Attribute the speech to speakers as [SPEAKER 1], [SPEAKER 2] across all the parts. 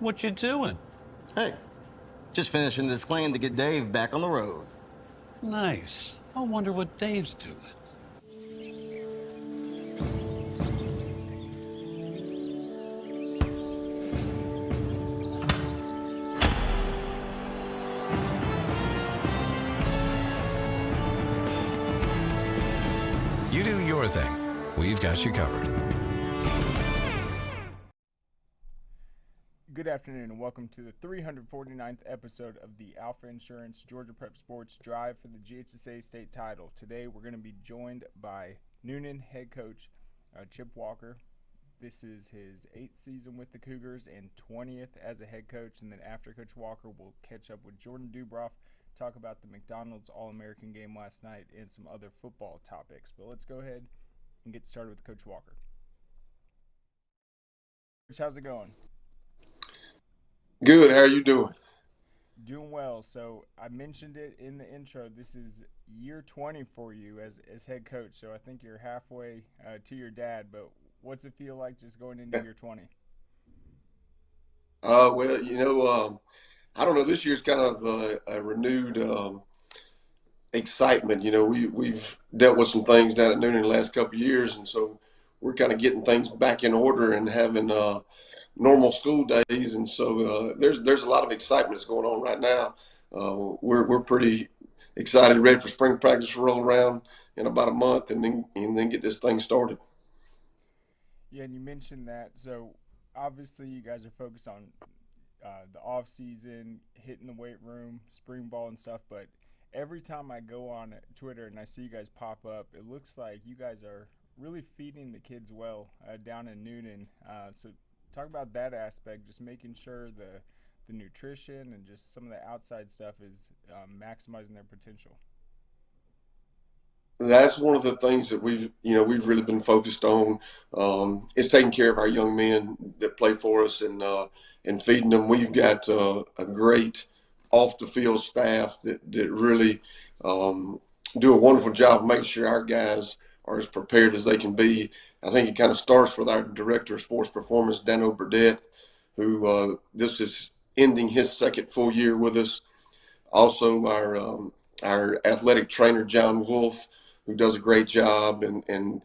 [SPEAKER 1] What you doing?
[SPEAKER 2] Hey, just finishing this clean to get Dave back on the road.
[SPEAKER 1] Nice. I wonder what Dave's doing.
[SPEAKER 3] You do your thing. We've got you covered.
[SPEAKER 4] Good afternoon and welcome to the 349th episode of the Alfa Insurance Georgia Prep Sports Drive for the GHSA State Title. Today we're going to be joined by Newnan head coach Chip Walker. This is his 8th season with the Cougars and 20th as a head coach. And then after Coach Walker, we'll catch up with Jordan Dubroff, talk about the McDonald's All-American game last night and some other football topics. But let's go ahead and get started with Coach Walker. Coach, how's it going?
[SPEAKER 5] Good. How are you doing?
[SPEAKER 4] Doing well. So I mentioned it in the intro. This is year 20 for you as head coach. So I think you're halfway to your dad. But what's it feel like just going into year 20?
[SPEAKER 5] Well, I don't know. This year's kind of a renewed excitement. We've dealt with some things down at Newnan the last couple of years, and so we're kind of getting things back in order and having normal school days, and so there's a lot of excitement that's going on right now. We're pretty excited, ready for spring practice to roll around in about a month, and then get this thing started.
[SPEAKER 4] Yeah, and you mentioned that. So obviously, you guys are focused on the off season, hitting the weight room, spring ball, and stuff. But every time I go on Twitter and I see you guys pop up, it looks like you guys are really feeding the kids well down in Newnan. So talk about that aspect, just making sure the nutrition and just some of the outside stuff is maximizing their potential.
[SPEAKER 5] That's one of the things that we've really been focused on, is taking care of our young men that play for us and feeding them. We've got a great off the field staff that really do a wonderful job of making sure our guys are as prepared as they can be. I think it kind of starts with our director of sports performance, Dano Burdett, who this is ending his second full year with us. Also, our athletic trainer, John Wolf, who does a great job and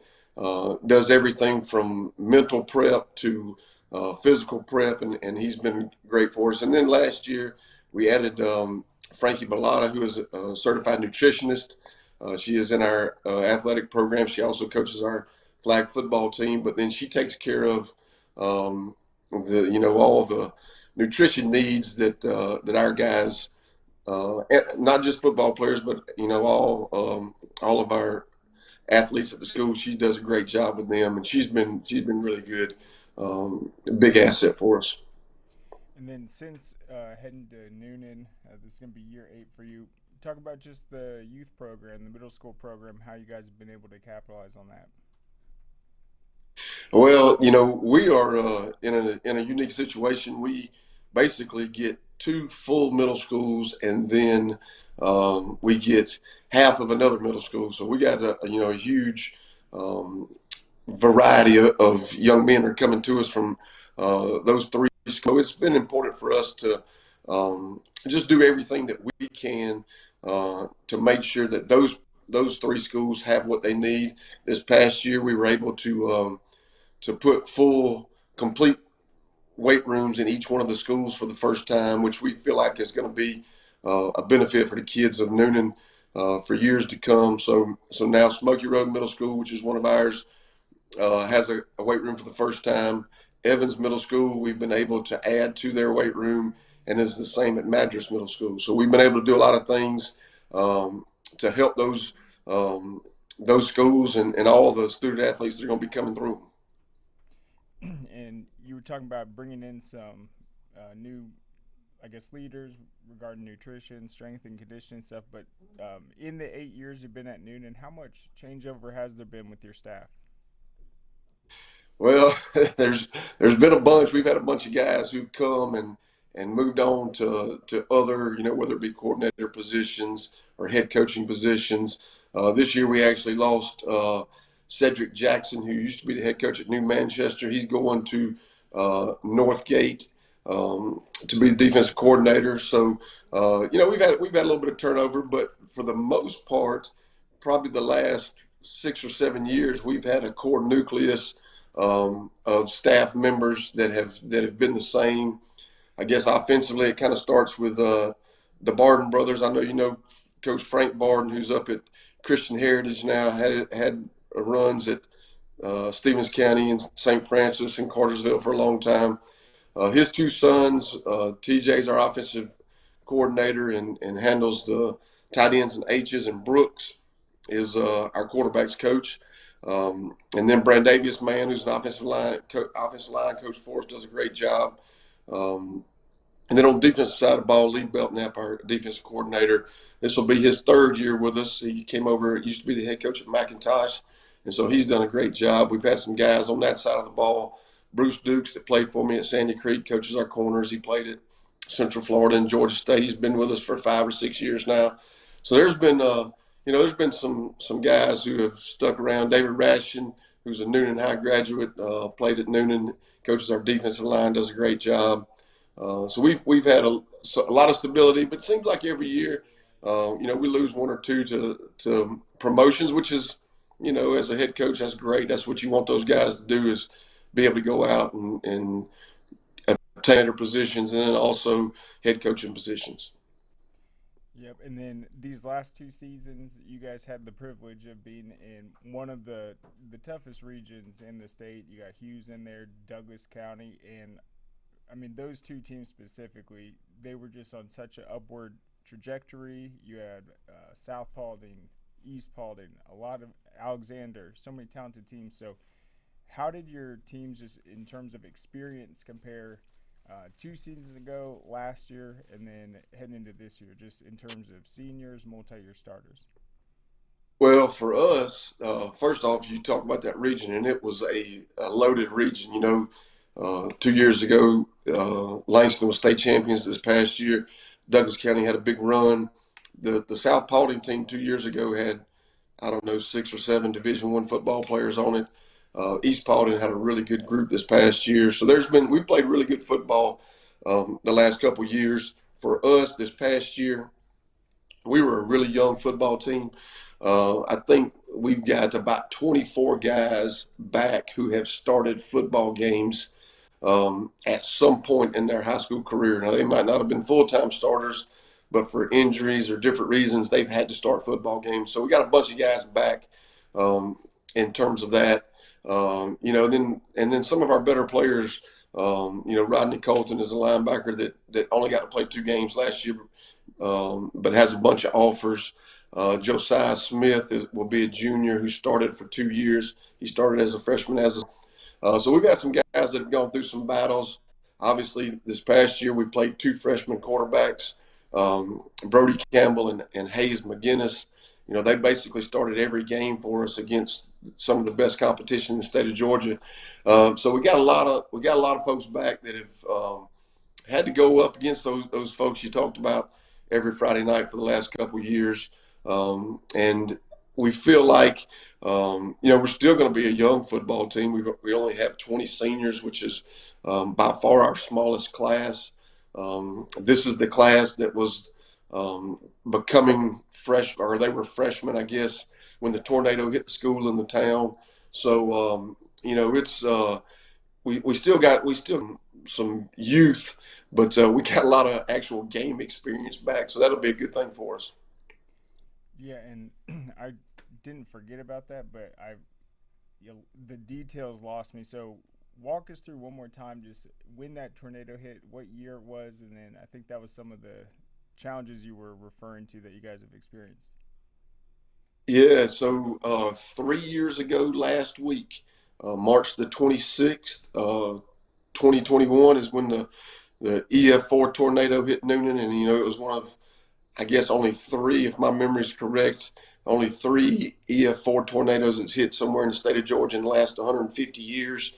[SPEAKER 5] does everything from mental prep to physical prep, and he's been great for us. And then last year, we added Frankie Bellata, who is a certified nutritionist. She is in our athletic program. She also coaches our flag football team, but then she takes care of all the nutrition needs that our guys, not just football players, but all of our athletes at the school. She does a great job with them, and she's been really good, a big asset for us.
[SPEAKER 4] And then since heading to Newnan, this is going to be year 8 for you. Talk about just the youth program, the middle school program, how you guys have been able to capitalize on that.
[SPEAKER 5] Well, we are in a unique situation. We basically get 2 full middle schools, and then we get half of another middle school. So we got a huge variety of young men are coming to us from those 3 schools. It's been important for us to just do everything that we can to make sure that those 3 schools have what they need. This past year, we were able to put complete weight rooms in each one of the schools for the first time, which we feel like is going to be a benefit for the kids of Newnan for years to come. So now Smoky Road Middle School, which is one of ours, has a weight room for the first time. Evans Middle School, we've been able to add to their weight room, and is the same at Madras Middle School. So we've been able to do a lot of things to help those schools and all the student athletes that are going to be coming through.
[SPEAKER 4] And you were talking about bringing in some new, leaders regarding nutrition, strength and conditioning stuff. But in the 8 years you've been at Newnan, how much changeover has there been with your staff?
[SPEAKER 5] Well, there's been a bunch. We've had a bunch of guys who've come and moved on to other, whether it be coordinator positions or head coaching positions. This year we actually lost Cedric Jackson, who used to be the head coach at New Manchester. He's going to Northgate. to be the defensive coordinator. So, we've had a little bit of turnover, but for the most part, probably the last 6 or 7 years, we've had a core nucleus of staff members that have been the same. I guess offensively, it kind of starts with the Barden brothers. I know you know Coach Frank Barden, who's up at Christian Heritage now, had runs at Stevens County and St. Francis and Cartersville for a long time. His two sons, TJ's our offensive coordinator and handles the tight ends and H's, and Brooks is our quarterback's coach. And then Brandavius Mann, who's an offensive line coach for us, does a great job. And then on the defensive side of the ball, Lee Belknap, our defensive coordinator, this will be his third year with us. He came over, used to be the head coach at McIntosh, and so he's done a great job. We've had some guys on that side of the ball. Bruce Dukes, that played for me at Sandy Creek, coaches our corners. He played at Central Florida and Georgia State. He's been with us for 5 or 6 years now. So there's been, there's been some guys who have stuck around. David Ration, who's a Newnan High graduate, played at Newnan, coaches our defensive line, does a great job. So we've had a lot of stability, but it seems like every year, we lose one or two to promotions, which is, as a head coach, that's great. That's what you want those guys to do, is be able to go out and obtain their positions, and then also head coaching positions.
[SPEAKER 4] Yep, and then these last 2 seasons, you guys had the privilege of being in one of the toughest regions in the state. You got Hughes in there, Douglas County, and I mean, those 2 teams specifically, they were just on such an upward trajectory. You had South Paulding, East Paulding, a lot of Alexander, so many talented teams. So how did your teams, just in terms of experience, compare 2 seasons ago, last year, and then heading into this year, just in terms of seniors, multi-year starters?
[SPEAKER 5] Well, for us, first off, you talk about that region, and it was a loaded region. 2 years ago, Langston was state champions. This past year, Douglas County had a big run. The South Paulding team 2 years ago had, 6 or 7 Division I football players on it. East Paulding had a really good group this past year. So we played really good football the last couple of years. For us, this past year, we were a really young football team. I think we've got about 24 guys back who have started football games at some point in their high school career. Now, they might not have been full-time starters, but for injuries or different reasons, they've had to start football games. So we got a bunch of guys back in terms of that. And then some of our better players, Rodney Colton is a linebacker that only got to play 2 games last year, but has a bunch of offers. Josiah Smith will be a junior who started for 2 years. He started as a freshman so we've got some guys that have gone through some battles. Obviously, this past year we played 2 freshman quarterbacks, Brody Campbell and Hayes McGinnis. They basically started every game for us against some of the best competition in the state of Georgia. So we got a lot of folks back that have had to go up against those folks you talked about every Friday night for the last couple of years. And we feel like, we're still going to be a young football team. We only have 20 seniors, which is by far our smallest class. This is the class that was becoming fresh, or they were freshmen, I guess, when the tornado hit the school in the town. So, it's we still got some youth, but we got a lot of actual game experience back. So that'll be a good thing for us.
[SPEAKER 4] Yeah, and I didn't forget about that, but the details lost me. So walk us through one more time, just when that tornado hit, what year it was, and then I think that was some of the challenges you were referring to that you guys have experienced.
[SPEAKER 5] Yeah, so 3 years ago last week, March the 26th, 2021 is when the EF4 tornado hit Newnan, and it was one of, I guess, only 3, if my memory is correct, only 3 EF4 tornadoes that's hit somewhere in the state of Georgia in the last 150 years.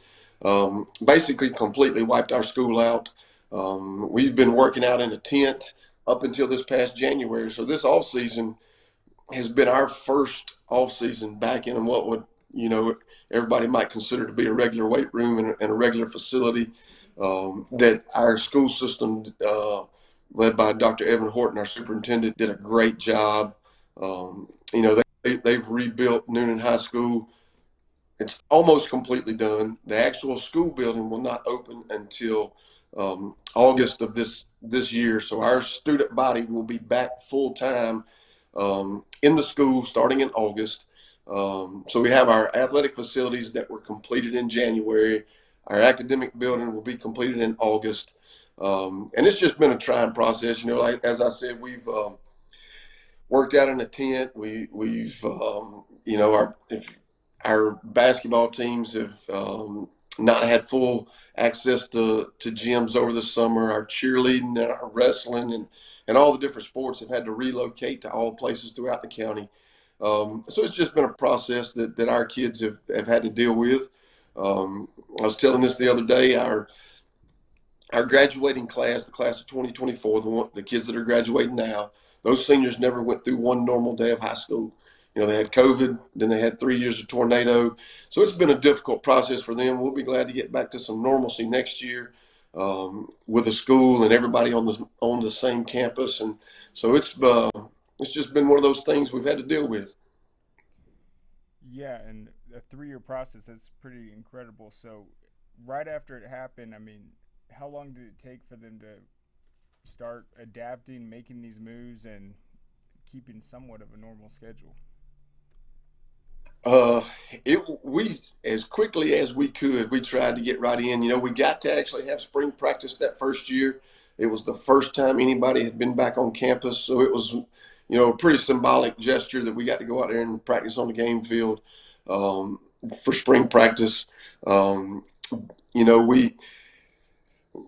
[SPEAKER 5] Basically completely wiped our school out. We've been working out in a tent up until this past January. So this off season has been our first off season back in what would, everybody might consider to be a regular weight room and a regular facility. that our school system, led by Dr. Evan Horton, our superintendent, did a great job. They've rebuilt Newnan High School. It's almost completely done. The actual school building will not open until August of this year. So our student body will be back full time in the school starting in August. So we have our athletic facilities that were completed in January. Our academic building will be completed in August. And it's just been a trying process. Like as I said, we've worked out in a tent. We've our basketball teams have not had full access to gyms over the summer. Our cheerleading and our wrestling and all the different sports have had to relocate to all places throughout the county. So it's just been a process that our kids have had to deal with. I was telling this the other day, our graduating class, the class of 2024, the kids that are graduating now, those seniors never went through one normal day of high school. They had COVID, then they had 3 years of tornado. So it's been a difficult process for them. We'll be glad to get back to some normalcy next year with the school and everybody on the same campus. And so it's just been one of those things we've had to deal with.
[SPEAKER 4] Yeah, and a 3-year process, that's pretty incredible. So right after it happened, I mean, how long did it take for them to start adapting, making these moves, and keeping somewhat of a normal schedule?
[SPEAKER 5] We as quickly as we could, we tried to get right in. We got to actually have spring practice that first year. It was the first time anybody had been back on campus, so it was, a pretty symbolic gesture that we got to go out there and practice on the game field for spring practice. We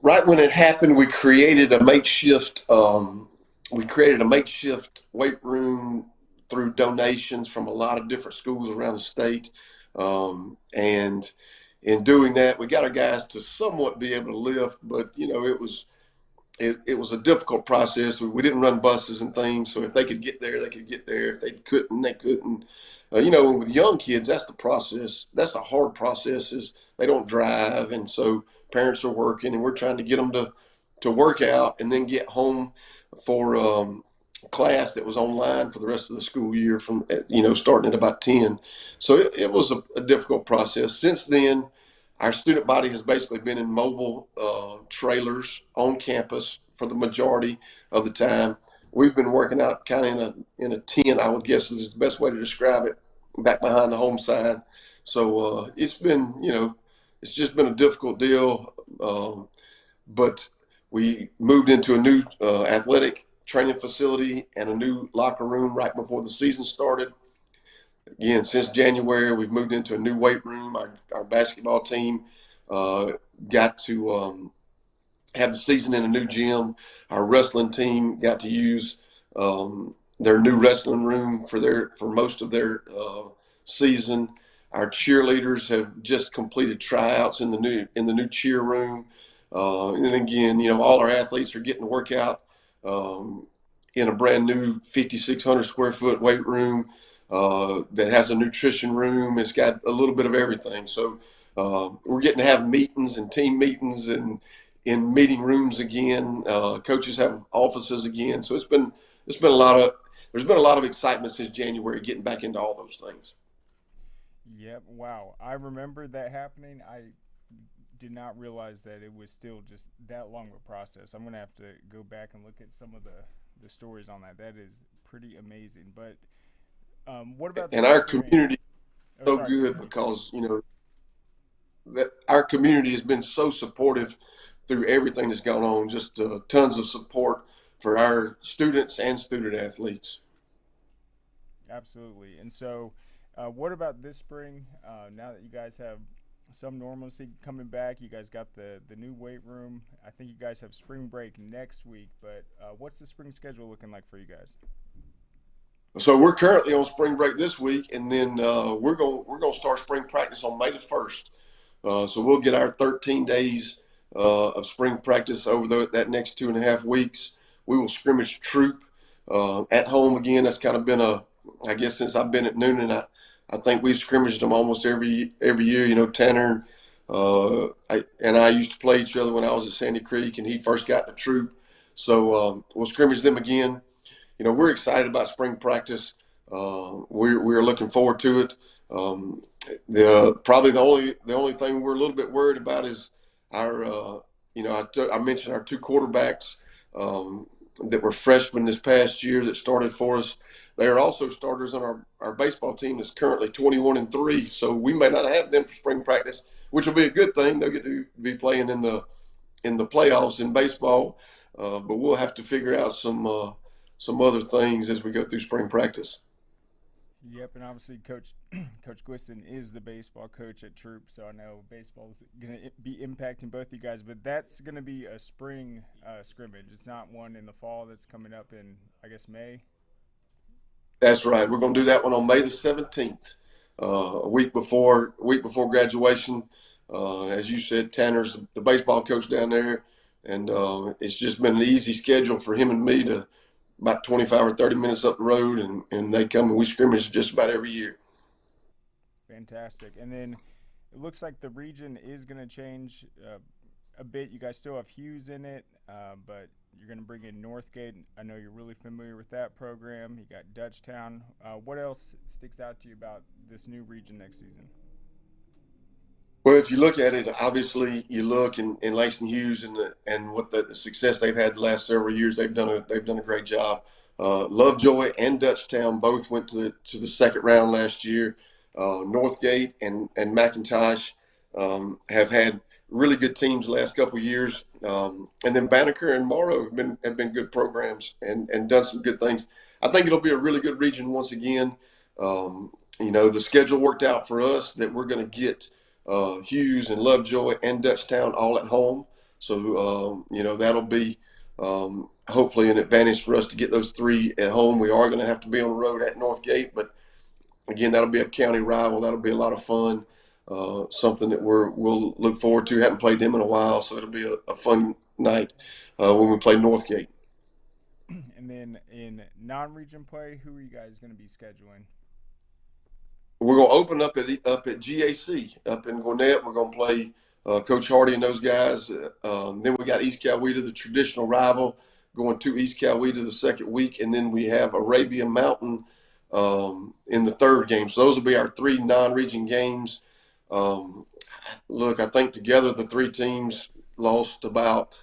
[SPEAKER 5] right when it happened, we created a makeshift weight room through donations from a lot of different schools around the state. And in doing that, we got our guys to somewhat be able to lift, but it was a difficult process. We didn't run buses and things, so if they could get there, they could get there. If they couldn't, they couldn't. With young kids, that's the process. That's the hard process, is they don't drive, and so parents are working, and we're trying to get them to work out and then get home for class that was online for the rest of the school year from starting at about 10. So it was a difficult process. Since then, our student body has basically been in mobile trailers on campus for the majority of the time. We've been working out kind of in a tent, I would guess is the best way to describe it, back behind the home side. So it's just been a difficult deal. But we moved into a new athletic training facility and a new locker room right before the season started. Again, since January, we've moved into a new weight room. Our basketball team got to have the season in a new gym. Our wrestling team got to use their new wrestling room for most of their season. Our cheerleaders have just completed tryouts in the new cheer room. And again, all our athletes are getting to work out in a brand new 5,600 square foot weight room that has a nutrition room. It's got a little bit of everything. So we're getting to have meetings and team meetings and in meeting rooms again. Coaches have offices again. So there's been a lot of excitement since January getting back into all those things.
[SPEAKER 4] Yep. Wow. I remember that happening. I did not realize that it was still just that long of a process. I'm going to have to go back and look at some of the stories on that. That is pretty amazing. But what about
[SPEAKER 5] our community is so good because that our community has been so supportive through everything that's gone on. Just tons of support for our students and student athletes.
[SPEAKER 4] Absolutely. And so what about this spring? Now that you guys have some normalcy coming back, you guys got the new weight room. I think you guys have spring break next week, but what's the spring schedule looking like for you guys?
[SPEAKER 5] So we're currently on spring break this week, and then we're going to start spring practice on May the 1st. So we'll get our 13 days of spring practice over that next 2.5 weeks. We will scrimmage troop at home again. That's kind of been I guess since I've been at Newnan, I think we've scrimmaged them almost every year. Tanner I used to play each other when I was at Sandy Creek, and he first got to troop. So we'll scrimmage them again. We're excited about spring practice. We're looking forward to it. Probably the only thing we're a little bit worried about is our I mentioned our two quarterbacks that were freshmen this past year that started for us. They are also starters on our baseball team that's currently 21-3. So we may not have them for spring practice, which will be a good thing. They'll get to be playing in the playoffs in baseball, but we'll have to figure out some other things as we go through spring practice.
[SPEAKER 4] Yep, and obviously Coach Glisson is the baseball coach at Troop, so I know baseball is going to be impacting both you guys, but that's going to be a spring scrimmage. It's not one in the fall that's coming up in, I guess, May.
[SPEAKER 5] That's right. We're going to do that one on May the 17th, a week before graduation. As you said, Tanner's the baseball coach down there, and it's just been an easy schedule for him and me to about 25 or 30 minutes up the road, and they come and we scrimmage just about every year.
[SPEAKER 4] Fantastic. And then it looks like the region is going to change a bit. You guys still have Hughes in it, but you're going to bring in Northgate. I know you're really familiar with that program. You got Dutchtown. What else sticks out to you about this new region next season?
[SPEAKER 5] Well, if you look at it, obviously you look in Langston Hughes and what the success they've had the last several years. They've done a great job. Lovejoy and Dutchtown both went to the second round last year. Northgate and McIntosh have had really good teams the last couple of years. And then Banneker and Morrow have been good programs and done some good things. I think it'll be a really good region once again. The schedule worked out for us that we're going to get Hughes and Lovejoy and Dutchtown all at home. So, that'll be hopefully an advantage for us to get those three at home. We are going to have to be on the road at Northgate, but again, that'll be a county rival. That'll be a lot of fun, something that we'll look forward to. Haven't played them in a while, so it'll be a fun night when we play Northgate.
[SPEAKER 4] And then in non-region play, who are you guys going to be scheduling?
[SPEAKER 5] We're going to open up at GAC up in Gwinnett. We're going to play Coach Hardy and those guys. Then we got East Coweta, the traditional rival, going to East Coweta the second week. And then we have Arabia Mountain in the third game. So those will be our three non-region games. Look, I think together the three teams lost about,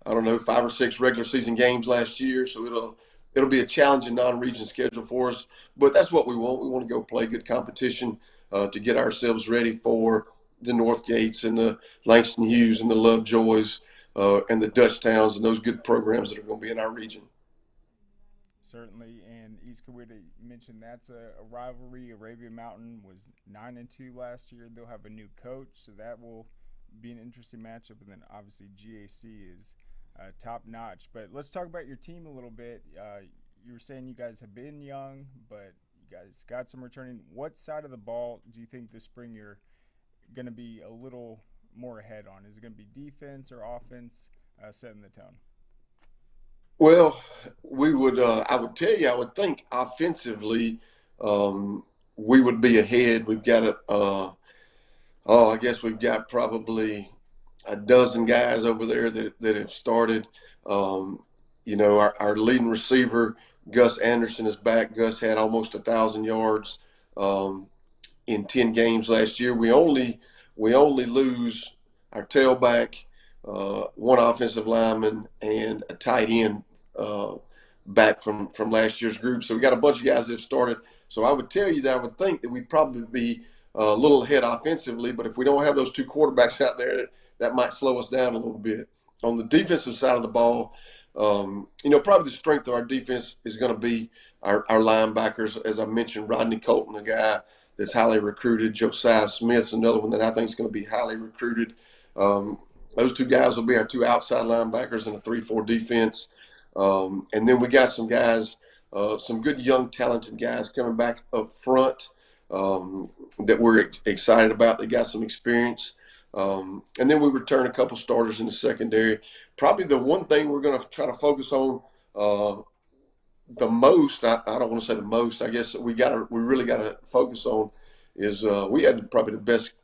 [SPEAKER 5] 5 or 6 regular season games last year. So it'll be a challenging non-region schedule for us, but that's what we want. We want to go play good competition to get ourselves ready for the Northgates and the Langston Hughes and the Lovejoys and the Dutchtowns and those good programs that are going to be in our region.
[SPEAKER 4] Certainly, and East Coweta, you mentioned that's a rivalry. Arabia Mountain was 9-2 last year. They'll have a new coach, so that will be an interesting matchup. And then obviously GAC is top notch. But let's talk about your team a little bit. You were saying you guys have been young, but you guys got some returning. What side of the ball do you think this spring you're going to be a little more ahead on? Is it going to be defense or offense setting the tone?
[SPEAKER 5] Well, I would tell you, I would think offensively we would be ahead. We've got I guess we've got probably a dozen guys over there that have started. Our leading receiver, Gus Anderson, is back. Gus had almost 1,000 yards in 10 games last year. We only lose our tailback, one offensive lineman, and a tight end back from last year's group. So we got a bunch of guys that have started. So I would tell you that I would think that we'd probably be a little ahead offensively, but if we don't have those two quarterbacks out there, that might slow us down a little bit. On the defensive side of the ball, probably the strength of our defense is going to be our linebackers. As I mentioned, Rodney Colton, a guy that's highly recruited. Josiah Smith's another one that I think is going to be highly recruited. Those two guys will be our two outside linebackers in a 3-4 defense. And then we got some guys, some good young talented guys coming back up front that we're excited about. They got some experience. And then we return a couple starters in the secondary. Probably the one thing we're going to try to focus on the most, I don't want to say the most, I guess we really got to focus on is we had probably the best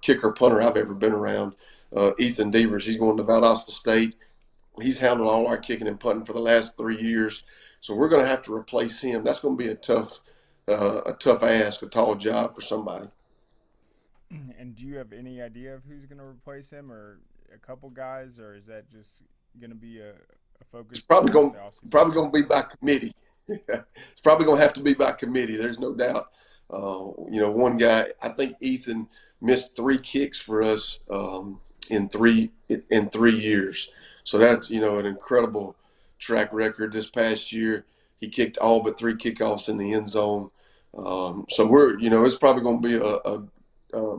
[SPEAKER 5] kicker punter I've ever been around. Ethan Devers, he's going to Valdosta State. He's handled all our kicking and punting for the last 3 years. So we're going to have to replace him. That's going to be a tough ask, a tall job for somebody.
[SPEAKER 4] And do you have any idea of who's going to replace him, or a couple guys, or is that just going to be a focus?
[SPEAKER 5] It's probably going to be by committee. It's probably going to have to be by committee. There's no doubt. One guy, I think Ethan missed 3 kicks for us in 3 years. So that's, an incredible track record. This past year, he kicked all but 3 kickoffs in the end zone. So we're, it's probably going to be a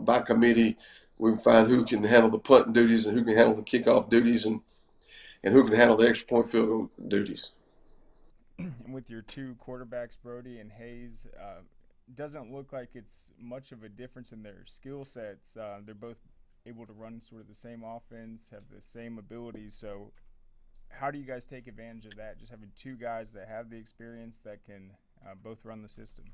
[SPEAKER 5] by committee. We can find who can handle the punting duties and who can handle the kickoff duties and who can handle the extra point field goal duties.
[SPEAKER 4] And with your 2 quarterbacks, Brody and Hayes, doesn't look like it's much of a difference in their skill sets. They're both able to run sort of the same offense, have the same abilities. So how do you guys take advantage of that, just having 2 guys that have the experience that can both run the system?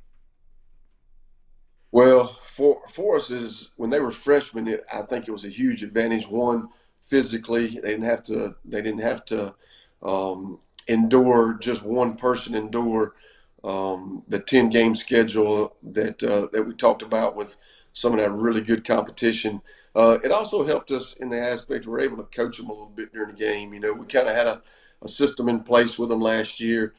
[SPEAKER 5] Well, for us is when they were freshmen, I think it was a huge advantage. One, physically, they didn't have to endure, just one person endure the 10-game schedule that we talked about with some of that really good competition. It also helped us in the aspect we're able to coach them a little bit during the game. We kind of had a system in place with them last year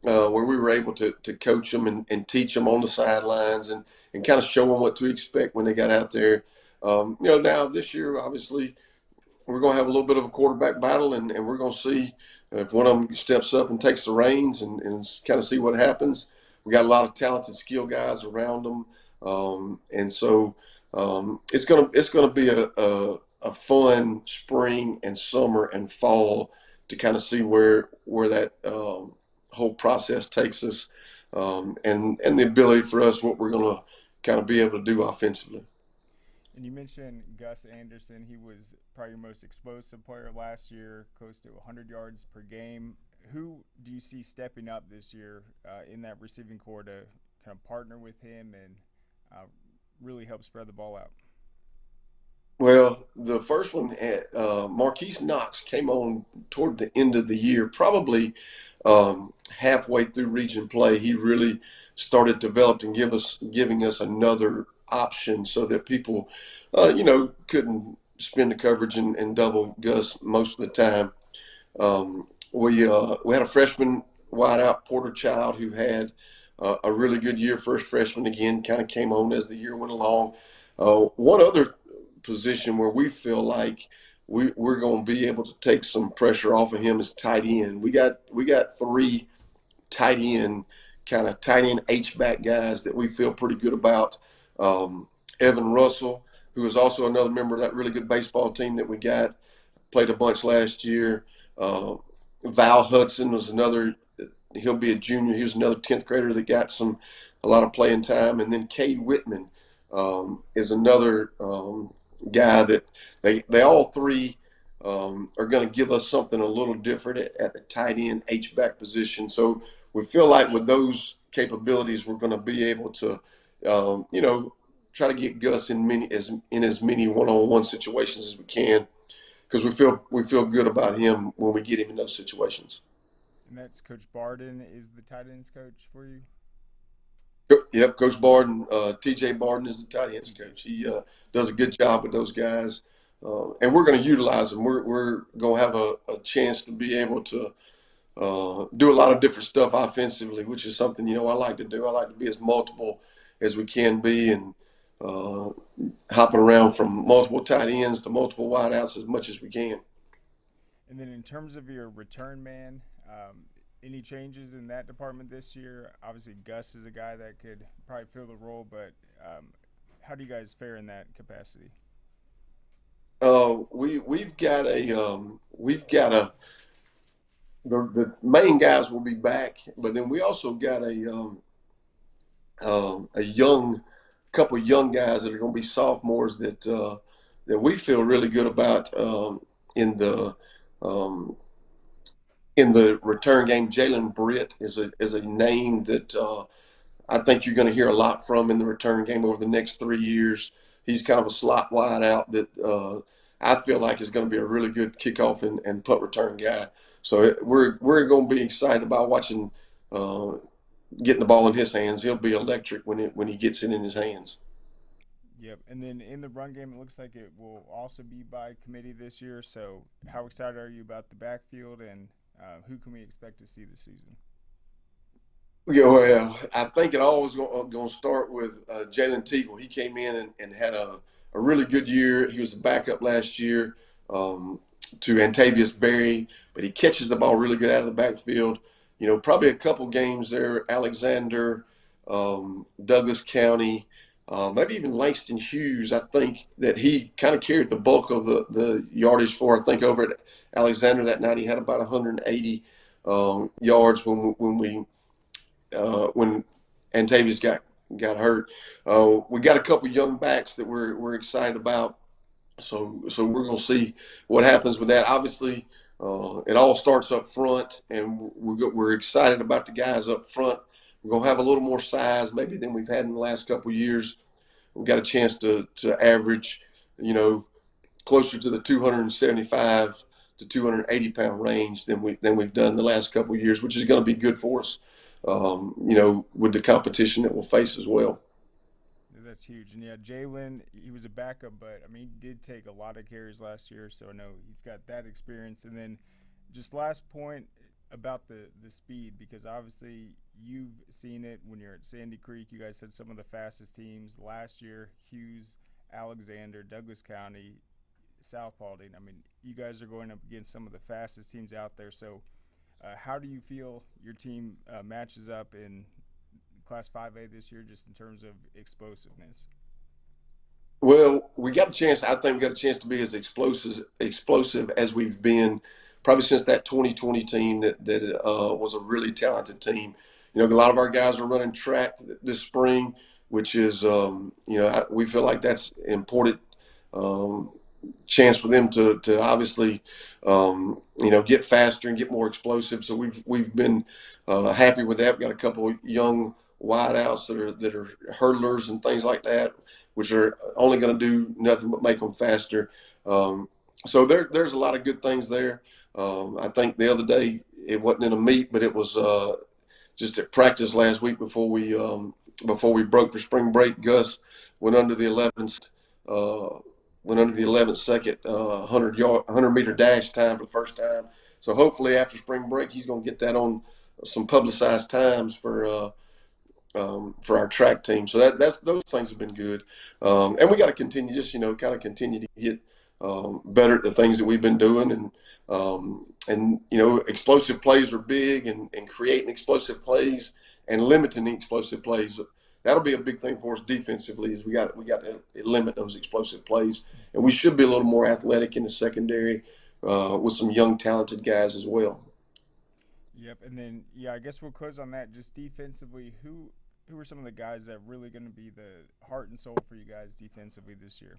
[SPEAKER 5] where we were able to coach them and teach them on the sidelines and kind of show them what to expect when they got out there. Now this year, obviously, we're going to have a little bit of a quarterback battle, and we're going to see if one of them steps up and takes the reins and kind of see what happens. We got a lot of talented skill guys around them, and so it's going to be a fun spring and summer and fall to kind of see where that whole process takes us, and the ability for us what we're going to kind of be able to do offensively.
[SPEAKER 4] And you mentioned Gus Anderson. He was probably your most explosive player last year, close to 100 yards per game. Who do you see stepping up this year in that receiving core to kind of partner with him and really help spread the ball out?
[SPEAKER 5] Well, the first one, Marquise Knox came on toward the end of the year, probably halfway through region play. He really started developing, giving us another option so that people, couldn't spin the coverage and double Gus most of the time. We had a freshman wideout, Porter Child, who had a really good year, first freshman again, kind of came on as the year went along. One other position where we feel like we're going to be able to take some pressure off of him is tight end. We got 3 tight end H-back guys that we feel pretty good about. Evan Russell, who is also another member of that really good baseball team that we got, played a bunch last year. Val Hudson was another. He'll be a junior. He was another 10th grader that got a lot of playing time. And then Cade Whitman is another guy that they all 3 are going to give us something a little different at the tight end H-back position. So we feel like with those capabilities, we're going to be able to, try to get Gus in as many one-on-one situations as we can, because we feel good about him when we get him in those situations.
[SPEAKER 4] And that's Coach Barden is the tight ends coach for you?
[SPEAKER 5] Yep, Coach Barden, TJ Barden is the tight ends coach. He does a good job with those guys, and we're going to utilize them. We're going to have a chance to be able to do a lot of different stuff offensively, which is something I like to do. I like to be as multiple as we can be, and hopping around from multiple tight ends to multiple wideouts as much as we can.
[SPEAKER 4] And then in terms of your return man, any changes in that department this year? Obviously, Gus is a guy that could probably fill the role, but how do you guys fare in that capacity?
[SPEAKER 5] We've got the main guys will be back, but then we also got a couple of young guys that are going to be sophomores that we feel really good about in the return game. Jalen Britt is a name that I think you're going to hear a lot from in the return game over the next 3 years. He's kind of a slot wide out that I feel like is going to be a really good kickoff and punt return guy. So we're going to be excited about watching getting the ball in his hands. He'll be electric when he gets it in his hands.
[SPEAKER 4] Yep. And then in the run game, it looks like it will also be by committee this year. So how excited are you about the backfield, and who can we expect to see this season?
[SPEAKER 5] Yeah, well, I think it always going to start with Jalen Teagle. He came in and had a really good year. He was a backup last year to Antavius Berry, but he catches the ball really good out of the backfield. You know, probably a couple games there, Alexander, Douglas County, maybe even Langston Hughes. I think that he kind of carried the bulk of the yardage for. I think over at Alexander that night he had about 180 yards when Antavius got hurt. We got a couple young backs that we're excited about. So we're going to see what happens with that. Obviously, it all starts up front, and we're excited about the guys up front. We're going to have a little more size maybe than we've had in the last couple of years. We've got a chance to average, closer to the 275 to 280 pound range than we've done the last couple of years, which is going to be good for us. With the competition that we'll face as well.
[SPEAKER 4] That's huge. And yeah, Jalen, he was a backup, but I mean, he did take a lot of carries last year, so I know he's got that experience. And then just last point about the speed, because obviously you've seen it when you're at Sandy Creek. You guys had some of the fastest teams last year: Hughes, Alexander, Douglas County, South Paulding. I mean, you guys are going up against some of the fastest teams out there. So how do you feel your team matches up in Class 5A this year, just in terms of explosiveness?
[SPEAKER 5] Well, we got a chance. I think we got a chance to be as explosive as we've been probably since that 2020 team that was a really talented team. A lot of our guys are running track this spring, which is we feel like that's important. Chance for them to obviously get faster and get more explosive. So we've been happy with that. We've got a couple of young wideouts that are hurdlers and things like that, which are only going to do nothing but make them faster. So there's a lot of good things there. I think the other day it wasn't in a meet, but it was just at practice last week before we broke for spring break. Gus went under the 11th second 100-meter dash time for the first time. So hopefully after spring break, he's going to get that on some publicized times for our track team. So those things have been good. And we got to continue, continue to get better at the things that we've been doing. And explosive plays are big, and creating explosive plays and limiting the explosive plays. That'll be a big thing for us defensively. Is we got to limit those explosive plays, and we should be a little more athletic in the secondary with some young, talented guys as well.
[SPEAKER 4] Yep, and then I guess we'll close on that. Just defensively, who are some of the guys that are really going to be the heart and soul for you guys defensively this year?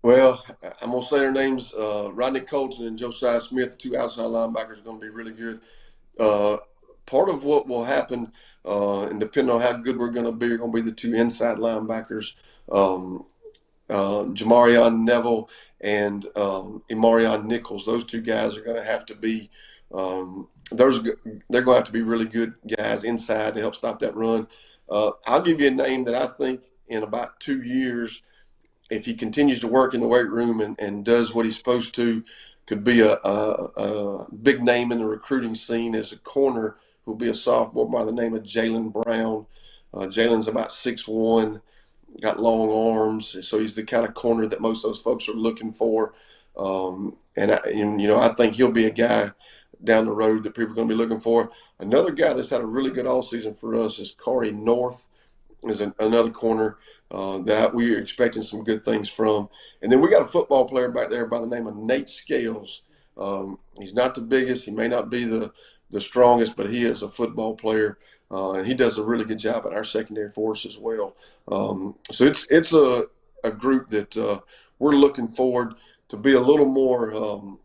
[SPEAKER 5] Well, I'm gonna say their names: Rodney Colton and Josiah Smith, the two outside linebackers, are going to be really good. Part of what will happen, and depending on how good we're going to be, are going to be the two inside linebackers, Jamarion Neville and Imarion Nichols. Those two guys are going to have to be they're going to have to be really good guys inside to help stop that run. I'll give you a name that I think in about 2 years, if he continues to work in the weight room and does what he's supposed to, could be a big name in the recruiting scene as a corner. Will be a sophomore by the name of Jalen Brown. Jalen's about 6'1", got long arms, so he's the kind of corner that most of those folks are looking for. I think he'll be a guy down the road that people are going to be looking for. Another guy that's had a really good all season for us is Corey North, is another corner that we are expecting some good things from. And then we got a football player back there by the name of Nate Scales. He's not the biggest. He may not be the strongest, but he is a football player, and he does a really good job at our secondary force as well. So it's a group that we're looking forward to be a little more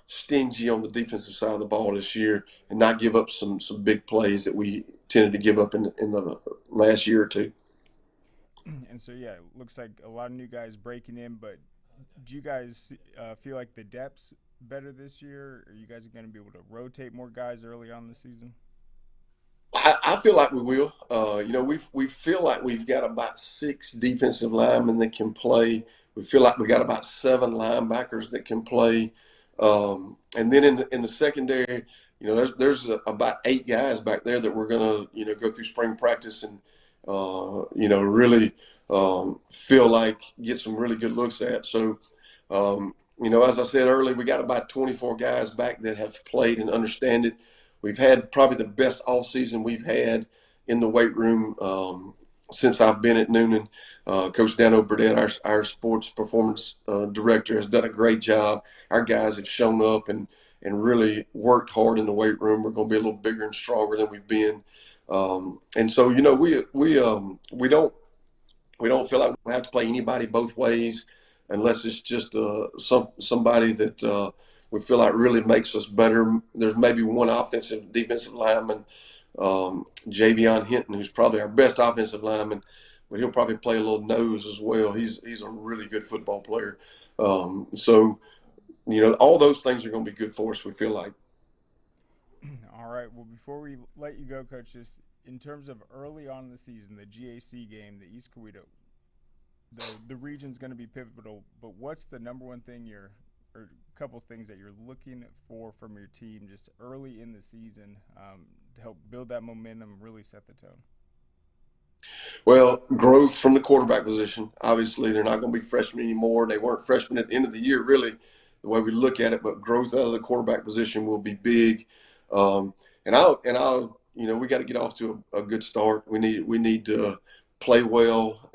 [SPEAKER 5] stingy on the defensive side of the ball this year, and not give up some big plays that we tended to give up in the last year or two.
[SPEAKER 4] And so, yeah, it looks like a lot of new guys breaking in, but do you guys feel like the depth's better this year? Are you guys going to be able to rotate more guys early on in the season?
[SPEAKER 5] I feel like we will. We feel like we've got about 6 defensive linemen that can play. We feel like we got about 7 linebackers that can play. And then in the secondary, there's about 8 guys back there that we're gonna go through spring practice and really feel like get some really good looks at. So as I said earlier, we got about 24 guys back that have played and understand it. We've had probably the best off season we've had in the weight room since I've been at Newnan. Coach Dano Burdett, our sports performance director, has done a great job. Our guys have shown up and really worked hard in the weight room. We're going to be a little bigger and stronger than we've been. And so, we don't feel like we have to play anybody both ways unless it's just somebody that we feel like really makes us better. There's maybe one offensive defensive lineman, Javion Hinton, who's probably our best offensive lineman, but he'll probably play a little nose as well. He's a really good football player. So all those things are going to be good for us, we feel like.
[SPEAKER 4] All right. Well, before we let you go, Coach, just in terms of early on in the season, the GAC game, the East Coweta, the region's going to be pivotal, but what's the number one thing or a couple things that you're looking for from your team just early in the season to help build that momentum and really set the tone?
[SPEAKER 5] Well, growth from the quarterback position. Obviously, they're not going to be freshmen anymore. They weren't freshmen at the end of the year, really, the way we look at it. But growth out of the quarterback position will be big. We got to get off to a good start. We need to play well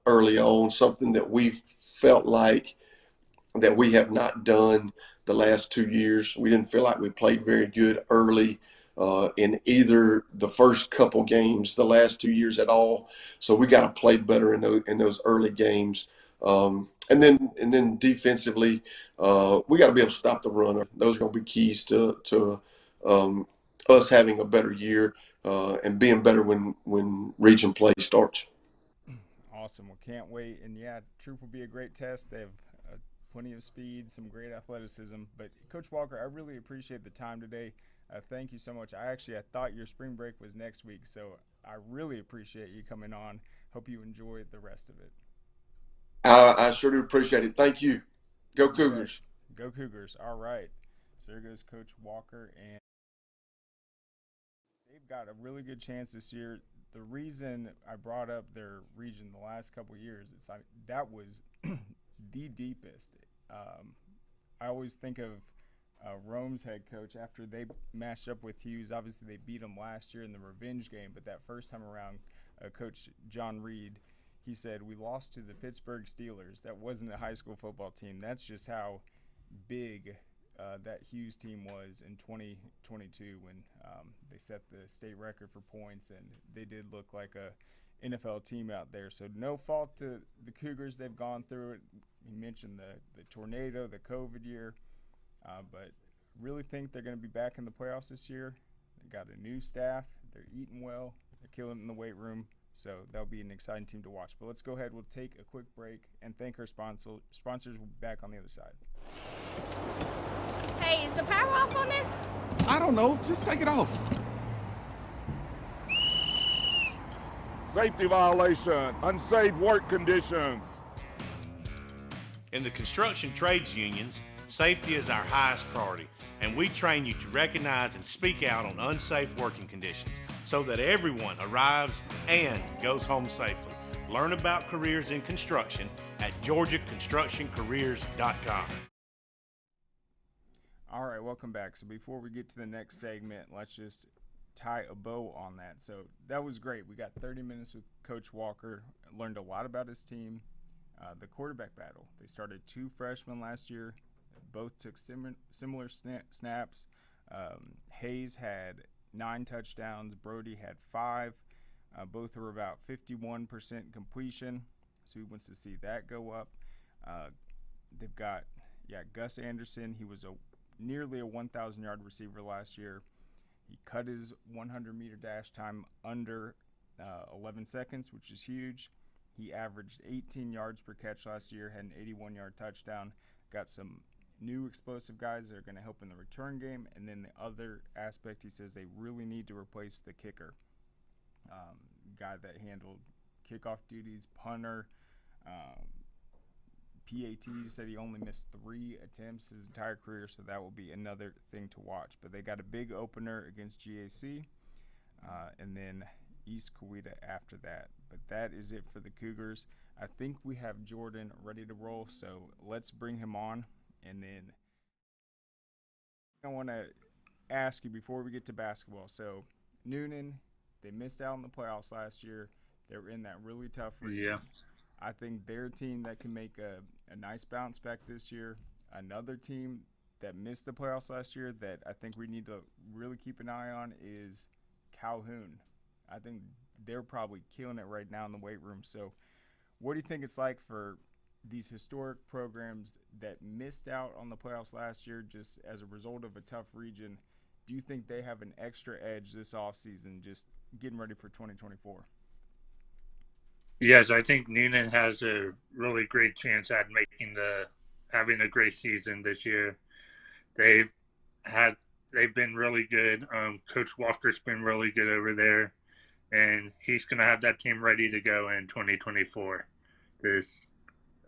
[SPEAKER 5] early on. Something that we've felt like that we have not done the last 2 years. We didn't feel like we played very good early in either the first couple games the last 2 years at all. So we got to play better in those early games. And then defensively, we got to be able to stop the run. Those are going to be keys to us having a better year and being better when region play starts.
[SPEAKER 4] Awesome. Well, can't wait. And yeah, Troop will be a great test. They have plenty of speed, some great athleticism. But Coach Walker, I really appreciate the time today. Thank you so much. I thought your spring break was next week, so I really appreciate you coming on. Hope you enjoy the rest of it.
[SPEAKER 5] I sure do appreciate it. Thank you. Go Cougars.
[SPEAKER 4] Go Cougars. All right. So there goes Coach Walker, and they've got a really good chance this year. The reason I brought up their region the last couple of years, it's like that was the deepest. I always think of Rome's head coach after they matched up with Hughes. Obviously, they beat them last year in the revenge game, but that first time around, Coach John Reed, he said, "We lost to the Pittsburgh Steelers. That wasn't a high school football team." That's just how big that Hughes team was in 2022 when they set the state record for points, and they did look like a NFL team out there. So no fault to the Cougars. They've gone through it. You mentioned the tornado, the COVID year, but really think they're going to be back in the playoffs this year. They got a new staff. They're eating well. They're killing it in the weight room. So that'll be an exciting team to watch. But let's go ahead. We'll take a quick break and thank our sponsors. Sponsors will be back on the other side.
[SPEAKER 6] Hey, is the power off on this?
[SPEAKER 7] I don't know. Just take it off.
[SPEAKER 8] Safety violation, unsafe work conditions.
[SPEAKER 9] In the construction trades unions, safety is our highest priority, and we train you to recognize and speak out on unsafe working conditions so that everyone arrives and goes home safely. Learn about careers in construction at georgiaconstructioncareers.com.
[SPEAKER 4] All right, welcome back. So before we get to the next segment, let's just tie a bow on that. So that was great. We got 30 minutes with Coach Walker, learned a lot about his team. The quarterback battle. They started 2 freshmen last year. Both took similar snaps. Hayes had 9 touchdowns. Brody had 5. Both were about 51% completion. So he wants to see that go up. They've got, Gus Anderson. He was nearly a 1,000-yard receiver last year. He cut his 100-meter dash time under 11 seconds, which is huge. He averaged 18 yards per catch last year, had an 81-yard touchdown. Got some new explosive guys that are going to help in the return game. And then the other aspect, he says they really need to replace the kicker. Guy that handled kickoff duties, punter, PAT. He said he only missed 3 attempts his entire career, so that will be another thing to watch. But they got a big opener against GAC, and then East Coweta after that. But that is it for the Cougars. I think we have Jordan ready to roll, so let's bring him on. And then I want to ask you before we get to basketball. So Newnan, they missed out on the playoffs last year. They were in that really tough region.
[SPEAKER 6] Yeah.
[SPEAKER 4] I think they're a team that can make a nice bounce back this year. Another team that missed the playoffs last year that I think we need to really keep an eye on is Calhoun. I think they're probably killing it right now in the weight room. So what do you think it's like for these historic programs that missed out on the playoffs last year just as a result of a tough region? Do you think they have an extra edge this offseason just getting ready for 2024?
[SPEAKER 6] Yes, I think Newnan has a really great chance at having a great season this year. They've been really good. Coach Walker's been really good over there, and he's going to have that team ready to go in 2024, this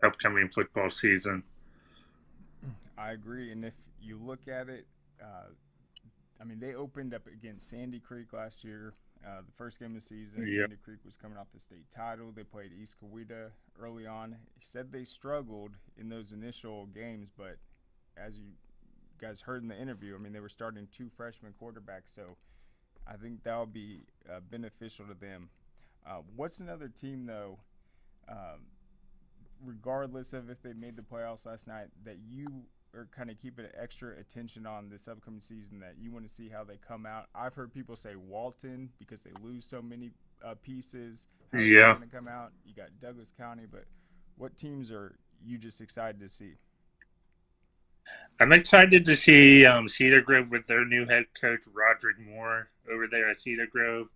[SPEAKER 6] upcoming football season.
[SPEAKER 4] I agree, and if you look at it, they opened up against Sandy Creek last year. The first game of the season,
[SPEAKER 6] Yep.
[SPEAKER 4] Sandy Creek was coming off the state title. They played East Coweta early on. He said they struggled in those initial games, but as you guys heard in the interview, they were starting 2 freshman quarterbacks, so I think that'll be beneficial to them. What's another team, though, regardless of if they made the playoffs last night, that you are kind of keeping extra attention on this upcoming season that you want to see how they come out? I've heard people say Walton because they lose so many pieces. How
[SPEAKER 6] Yeah.
[SPEAKER 4] they're going to come out. You got Douglas County, but what teams are you just excited to see?
[SPEAKER 6] I'm excited to see Cedar Grove with their new head coach, Roderick Moore, over there at Cedar Grove.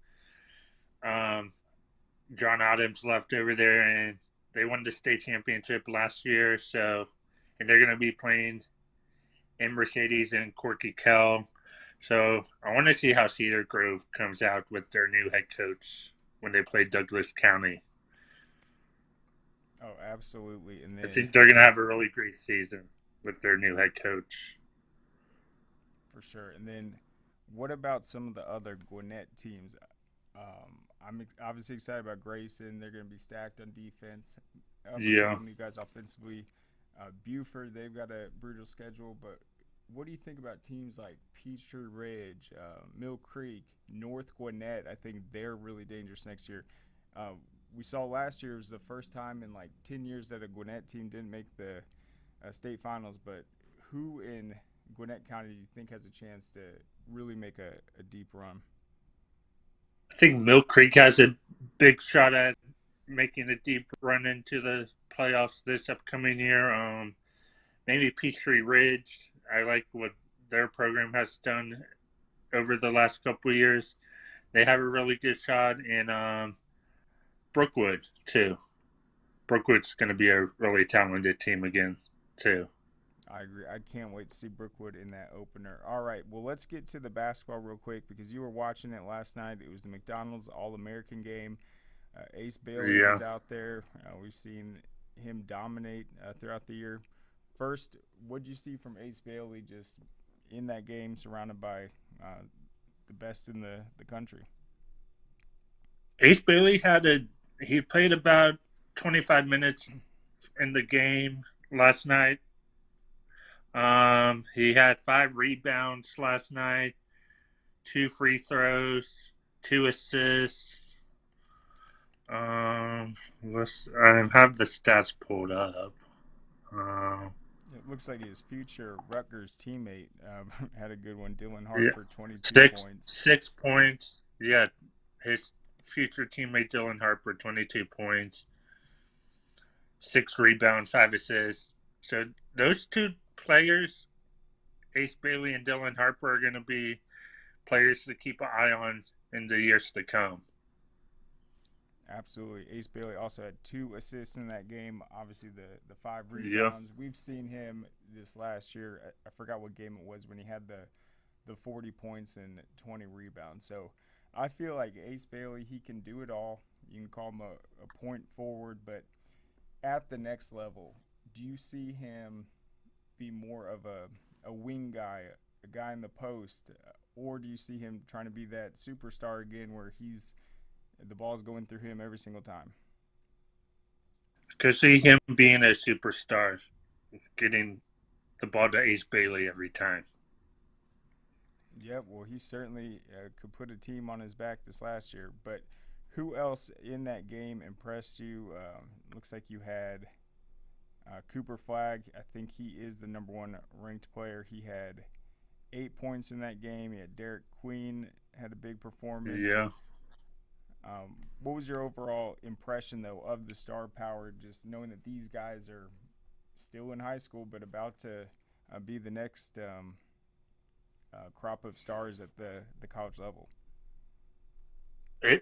[SPEAKER 6] John Adams left over there, and they won the state championship last year, and they're going to be playing in Mercedes and Corky Kell. So I want to see how Cedar Grove comes out with their new head coach when they play Douglas County.
[SPEAKER 4] Oh, absolutely. And then,
[SPEAKER 6] I think they're going to have a really great season with their new head coach.
[SPEAKER 4] for sure. And then what about some of the other Gwinnett teams? I'm obviously excited about Grayson. They're going to be stacked on defense.
[SPEAKER 6] Yeah.
[SPEAKER 4] You guys offensively. Buford, they've got a brutal schedule, but what do you think about teams like Peachtree Ridge, Mill Creek, North Gwinnett? I think they're really dangerous next year. We saw last year was the first time in like 10 years that a Gwinnett team didn't make the state finals, but who in Gwinnett County do you think has a chance to really make a deep run?
[SPEAKER 6] I think Mill Creek has a big shot at making a deep run into the playoffs this upcoming year. Maybe Peachtree Ridge. I like what their program has done over the last couple of years. They have a really good shot in Brookwood, too. Brookwood's going to be a really talented team again, too.
[SPEAKER 4] I agree. I can't wait to see Brookwood in that opener. All right, well, let's get to the basketball real quick because you were watching it last night. It was the McDonald's All-American game. Ace Bailey was out there. We've seen him dominate throughout the year. First, what did you see from Ace Bailey just in that game surrounded by the best in the country?
[SPEAKER 6] Ace Bailey he played about 25 minutes in the game last night. He had 5 rebounds last night, 2 free throws, 2 assists. I have the stats pulled up.
[SPEAKER 4] It looks like his future Rutgers teammate had a good one. Dylan Harper, 22 points.
[SPEAKER 6] 6 points. Yeah, his future teammate Dylan Harper, 22 points, 6 rebounds, 5 assists. So those 2 players, Ace Bailey and Dylan Harper, are going to be players to keep an eye on in the years to come.
[SPEAKER 4] Absolutely. Ace Bailey also had 2 assists in that game. Obviously, the 5 rebounds.
[SPEAKER 6] Yeah.
[SPEAKER 4] We've seen him this last year. I forgot what game it was when he had the 40 points and 20 rebounds. So I feel like Ace Bailey, he can do it all. You can call him a point forward, but at the next level, do you see him be more of a wing guy, a guy in the post, or do you see him trying to be that superstar again where the ball's going through him every single time?
[SPEAKER 6] Could see him being a superstar, getting the ball to Ace Bailey every time.
[SPEAKER 4] Yeah, well, he certainly could put a team on his back this last year. But who else in that game impressed you? Looks like you had Cooper Flagg. I think he is the number 1 ranked player. He had 8 points in that game. He had Derek Queen had a big performance.
[SPEAKER 6] Yeah.
[SPEAKER 4] What was your overall impression, though, of the star power, just knowing that these guys are still in high school but about to be the next crop of stars at the college level?
[SPEAKER 6] I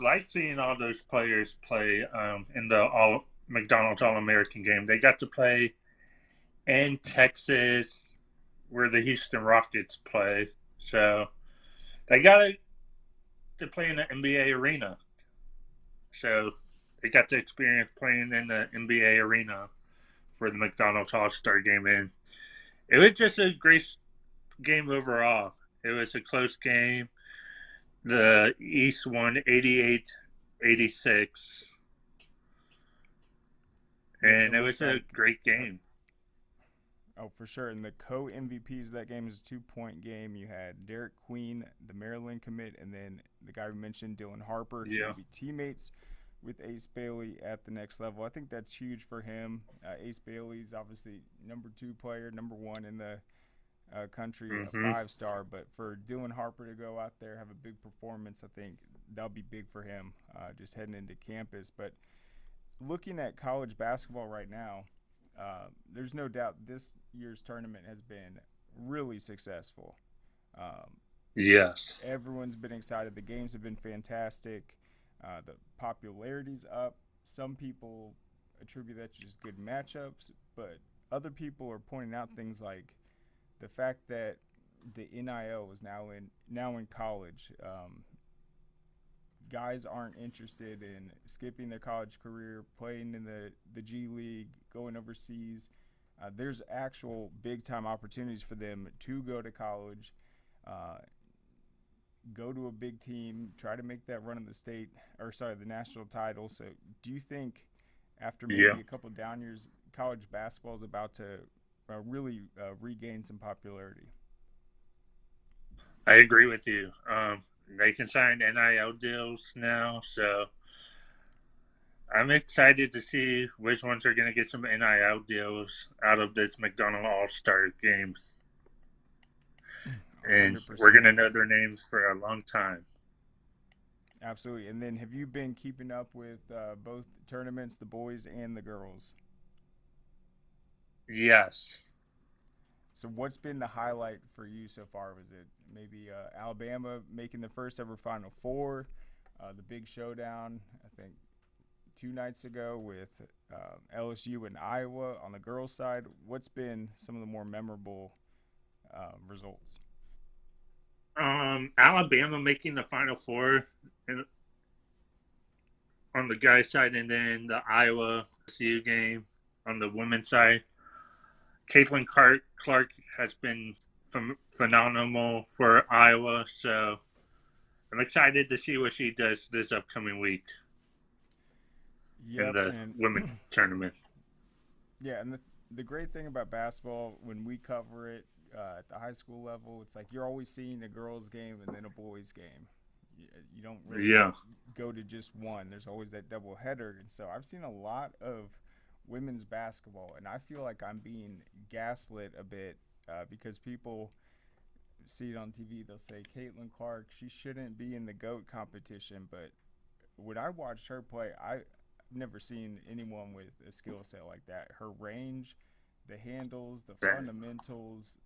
[SPEAKER 6] like seeing all those players play in the McDonald's All-American game. They got to play in Texas where the Houston Rockets play. So they got to play in the NBA arena. So they got to experience playing in the NBA arena for the McDonald's All-Star game. And it was just a great game overall. It was a close game. The East won 88-86. And it was a great game.
[SPEAKER 4] Oh, for sure. And the co-MVPs of that game is a 2-point game. You had Derek Queen, the Maryland commit, and then the guy we mentioned, Dylan Harper. He will be teammates with Ace Bailey at the next level. I think that's huge for him. Ace Bailey's obviously number 2 player, number 1 in the country, a 5-star. But for Dylan Harper to go out there, have a big performance, I think that'll be big for him just heading into campus. But looking at college basketball right now, there's no doubt this year's tournament has been really successful.
[SPEAKER 6] Yes.
[SPEAKER 4] Everyone's been excited. The games have been fantastic. The popularity's up. Some people attribute that to just good matchups, but other people are pointing out things like the fact that the NIL is now in college. Guys aren't interested in skipping their college career, playing in the G League, going overseas. There's actual big-time opportunities for them to go to college, go to a big team, try to make that run in the national title. So do you think after maybe a couple of down years, college basketball is about to really regain some popularity?
[SPEAKER 6] I agree with you. They can sign NIL deals now, so I'm excited to see which ones are going to get some NIL deals out of this McDonald All-Star games. And 100%. We're going to know their names for a long time.
[SPEAKER 4] Absolutely. And then have you been keeping up with both tournaments, the boys and the girls?
[SPEAKER 6] Yes.
[SPEAKER 4] So what's been the highlight for you so far? Was it maybe Alabama making the first ever Final Four, the big showdown, I think, 2 nights ago with LSU and Iowa on the girls' side? What's been some of the more memorable results?
[SPEAKER 6] Alabama making the Final Four on the guys' side, and then the Iowa LSU game on the women's side. Caitlin Clark has been phenomenal for Iowa, so I'm excited to see what she does this upcoming week in the women's tournament.
[SPEAKER 4] Yeah, and the great thing about basketball, when we cover it at the high school level, it's like you're always seeing a girls' game and then a boys' game. You don't really go to just one. There's always that double header. And so I've seen a lot of women's basketball, and I feel like I'm being gaslit a bit because people see it on TV. They'll say, Caitlin Clark, she shouldn't be in the GOAT competition. But when I watched her play, I've never seen anyone with a skill set like that. Her range, the handles, the fundamentals,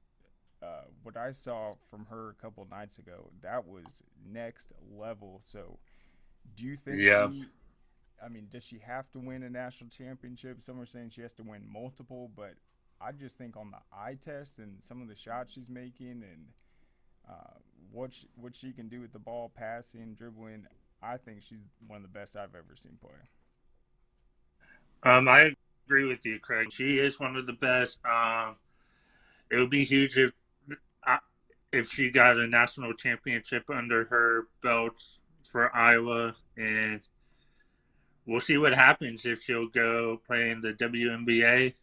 [SPEAKER 4] what I saw from her a couple nights ago, that was next level. So Do you think
[SPEAKER 6] Yeah.
[SPEAKER 4] does she have to win a national championship? Some are saying she has to win multiple, but I just think on the eye test and some of the shots she's making and what she can do with the ball, passing, dribbling, I think she's one of the best I've ever seen play.
[SPEAKER 6] I agree with you, Craig. She is one of the best. It would be huge if she got a national championship under her belt for Iowa, and we'll see what happens if she'll go play in the WNBA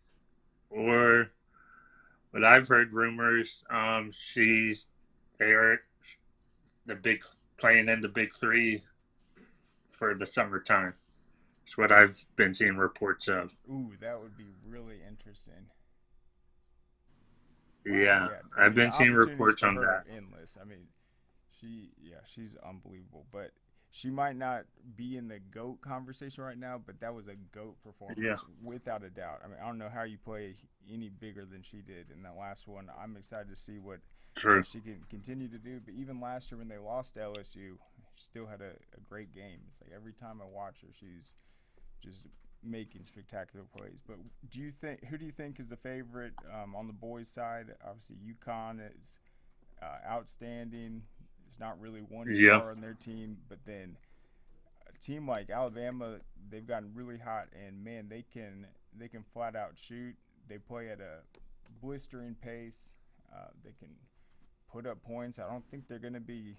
[SPEAKER 6] or what I've heard rumors. They are playing in the Big Three for the summertime. It's what I've been seeing reports of.
[SPEAKER 4] Ooh, that would be really interesting.
[SPEAKER 6] Yeah, I've been seeing reports on that.
[SPEAKER 4] Endless. I mean, she's unbelievable. But she might not be in the GOAT conversation right now, but that was a GOAT performance without a doubt. I mean, I don't know how you play any bigger than she did in that last one. I'm excited to see what she can continue to do. But even last year when they lost to LSU, she still had a great game. It's like every time I watch her, she's just making spectacular plays. But who do you think is the favorite on the boys' side? Obviously, UConn is outstanding. There's not really one star on their team, but then a team like Alabama, they've gotten really hot, and man, they can flat out shoot. They play at a blistering pace. They can put up points. I don't think they're going to be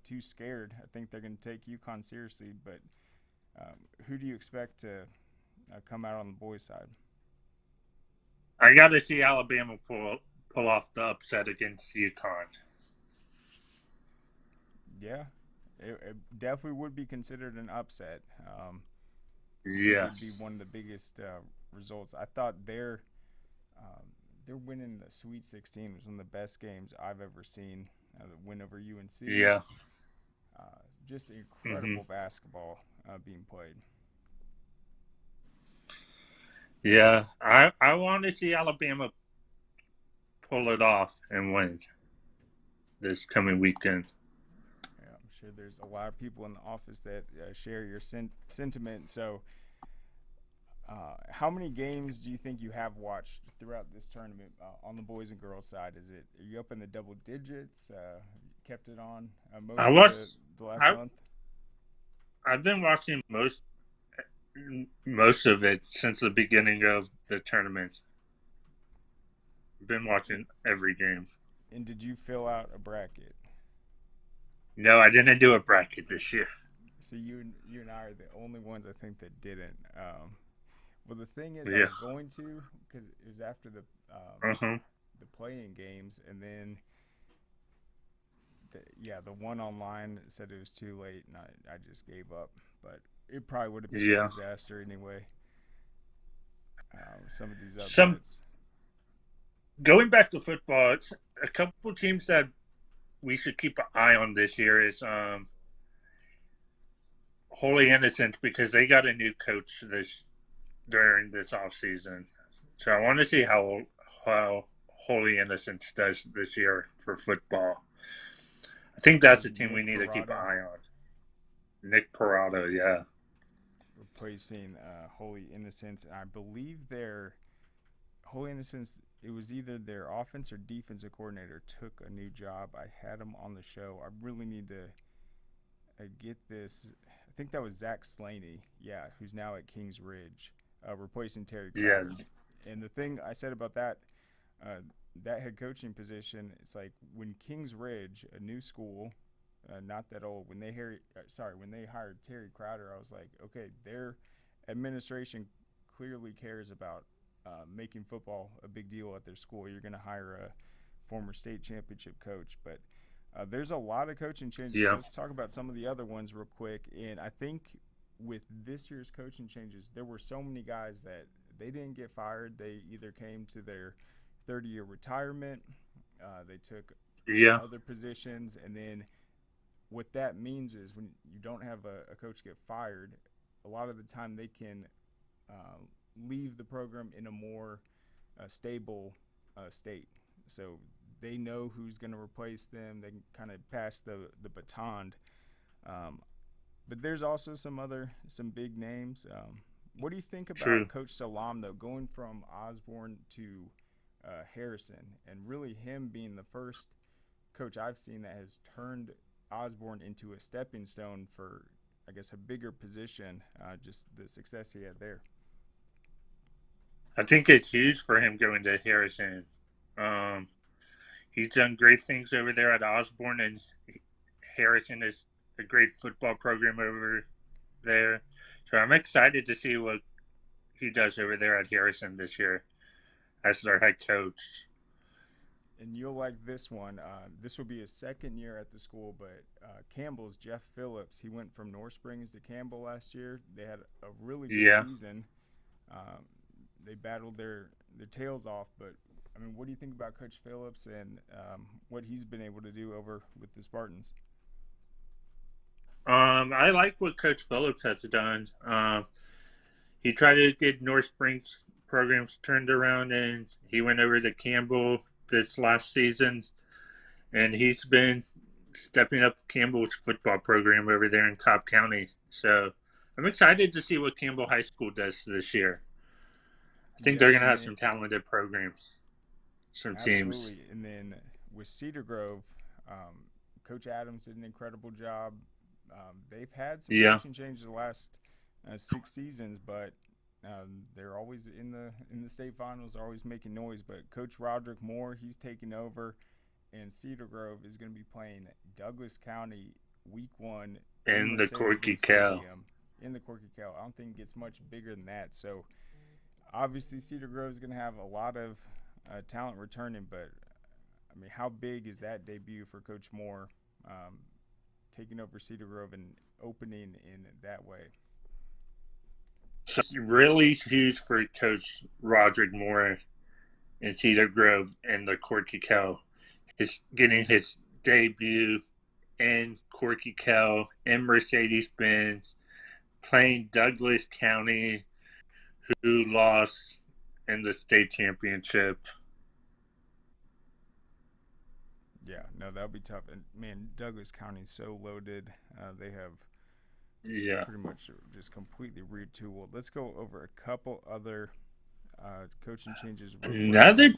[SPEAKER 4] too scared. I think they're going to take UConn seriously. But who do you expect to come out on the boys' side?
[SPEAKER 6] I got to see Alabama pull off the upset against UConn.
[SPEAKER 4] Yeah, it definitely would be considered an upset.
[SPEAKER 6] Yeah,
[SPEAKER 4] it would be one of the biggest results. I thought they're winning the Sweet 16 was one of the best games I've ever seen. The win over UNC.
[SPEAKER 6] Yeah,
[SPEAKER 4] just incredible basketball being played.
[SPEAKER 6] Yeah, I want to see Alabama pull it off and win this coming weekend.
[SPEAKER 4] Yeah, I'm sure there's a lot of people in the office that share your sentiment. So, how many games do you think you have watched throughout this tournament on the boys and girls side? Are you up in the double digits? Kept it on the last month?
[SPEAKER 6] I've been watching most of it since the beginning of the tournament. I've been watching every game.
[SPEAKER 4] And did you fill out a bracket?
[SPEAKER 6] No, I didn't do a bracket this year.
[SPEAKER 4] So you and I are the only ones I think that didn't. Well, the thing is, I was going to because it was after the play-in games, and then the one online said it was too late, and I just gave up. But it probably would have been a disaster anyway. Some of these upsets.
[SPEAKER 6] Going back to football, it's a couple teams that we should keep an eye on this year is Holy Innocents, because they got a new coach during this offseason. So I want to see how Holy Innocents does this year for football. I think that's a team we need to keep an eye on. Nick Parada, yeah.
[SPEAKER 4] Replacing Holy Innocents, and I believe their Holy Innocents, it was either their offense or defensive coordinator took a new job. I had him on the show. I really need to get this. I think that was Zach Slaney, who's now at Kings Ridge, replacing Terry Crowder.
[SPEAKER 6] Yes.
[SPEAKER 4] And the thing I said about that head coaching position, it's like when Kings Ridge, a new school, not that old, when they hired Terry Crowder, I was like, okay, their administration clearly cares about making football a big deal at their school. You're going to hire a former state championship coach, but there's a lot of coaching changes.
[SPEAKER 6] Yeah.
[SPEAKER 4] So let's talk about some of the other ones real quick. And I think with this year's coaching changes, there were so many guys that they didn't get fired. They either came to their 30-year retirement, they took other positions, and then what that means is when you don't have a coach get fired, a lot of the time they can leave the program in a more stable state. So they know who's going to replace them. They can kind of pass the baton. But there's also some big names. What do you think about
[SPEAKER 6] True.
[SPEAKER 4] Coach Salam, though, going from Osborne to Harrison, and really him being the first coach I've seen that has turned Osborne into a stepping stone for, I guess, a bigger position, just the success he had there?
[SPEAKER 6] I think it's huge for him going to Harrison. He's done great things over there at Osborne, and Harrison is a great football program over there. So I'm excited to see what he does over there at Harrison this year as their head coach.
[SPEAKER 4] And you'll like this one. This will be his second year at the school, but Campbell's Jeff Phillips, he went from North Springs to Campbell last year. They had a really good season. They battled their tails off, but I mean, what do you think about Coach Phillips and what he's been able to do over with the Spartans?
[SPEAKER 6] I like what Coach Phillips has done. He tried to get North Springs programs turned around, and he went over to Campbell this last season, and he's been stepping up Campbell's football program over there in Cobb County. So I'm excited to see what Campbell High School does this year. I think they're going to have some talented programs, some teams.
[SPEAKER 4] Absolutely. And then with Cedar Grove, Coach Adams did an incredible job. They've had some coaching changes the last 6 seasons, but they're always in the state finals, always making noise. But Coach Roderick Moore, he's taking over, and Cedar Grove is going to be playing Douglas County Week 1
[SPEAKER 6] in the Corky Cal.
[SPEAKER 4] In the Corky Cal. I don't think it gets much bigger than that. So obviously Cedar Grove is going to have a lot of talent returning, but I mean, how big is that debut for Coach Moore, taking over Cedar Grove and opening in that way?
[SPEAKER 6] It's really huge for Coach Roderick Moore in Cedar Grove and the Corky Cal. He's getting his debut in Corky Cal in Mercedes-Benz, playing Douglas County, who lost in the state championship.
[SPEAKER 4] Yeah, no, that'll be tough. And man, Douglas County's so loaded. They have pretty much just completely retooled. Let's go over a couple other coaching changes.
[SPEAKER 6] Another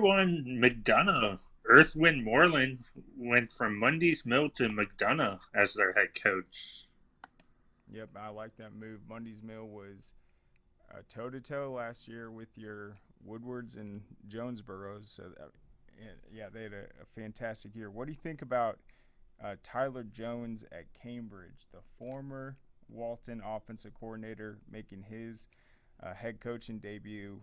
[SPEAKER 6] one, McDonough. Earth Wind Moreland went from Mundy's Mill to McDonough as their head coach.
[SPEAKER 4] Yep, I like that move. Mundy's Mill was toe-to-toe last year with your Woodwards and Jonesboroughs. So, yeah, they had a fantastic year. What do you think about Tyler Jones at Cambridge, the former Walton offensive coordinator, making his head coaching debut?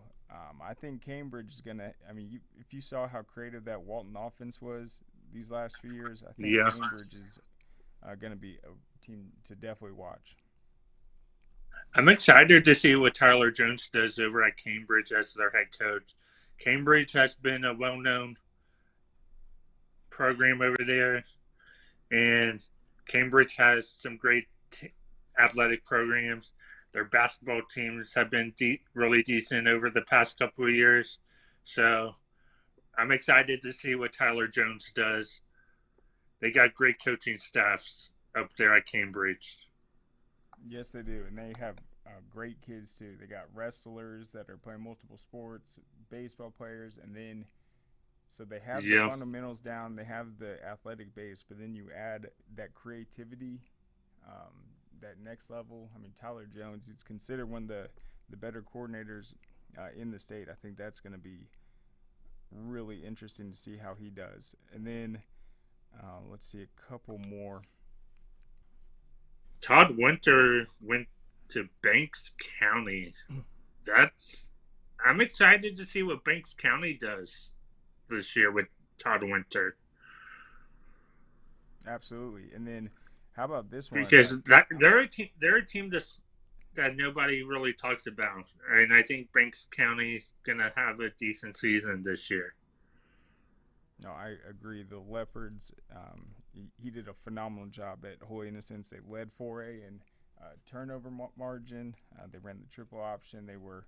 [SPEAKER 4] I think Cambridge is going to – I mean, if you saw how creative that Walton offense was these last few years, I think Cambridge is going to be a team to definitely watch.
[SPEAKER 6] I'm excited to see what Tyler Jones does over at Cambridge as their head coach. Cambridge has been a well-known program over there, and Cambridge has some great athletic programs. Their basketball teams have been really decent over the past couple of years. So I'm excited to see what Tyler Jones does. They got great coaching staffs up there at Cambridge.
[SPEAKER 4] Yes, they do, and they have great kids too. They got wrestlers that are playing multiple sports, baseball players, and then so they have the fundamentals down. They have the athletic base, but then you add that creativity, that next level. I mean, Tyler Jones, he's considered one of the better coordinators in the state. I think that's going to be really interesting to see how he does. And then let's see a couple more.
[SPEAKER 6] Todd Winter went to Banks County. I'm excited to see what Banks County does this year with Todd Winter.
[SPEAKER 4] Absolutely. And then how about this one?
[SPEAKER 6] Because they're a team that nobody really talks about. And I think Banks County is going to have a decent season this year.
[SPEAKER 4] No, I agree. The Leopards, he did a phenomenal job at Holy Innocents. They led 4A in turnover margin. They ran the triple option. They were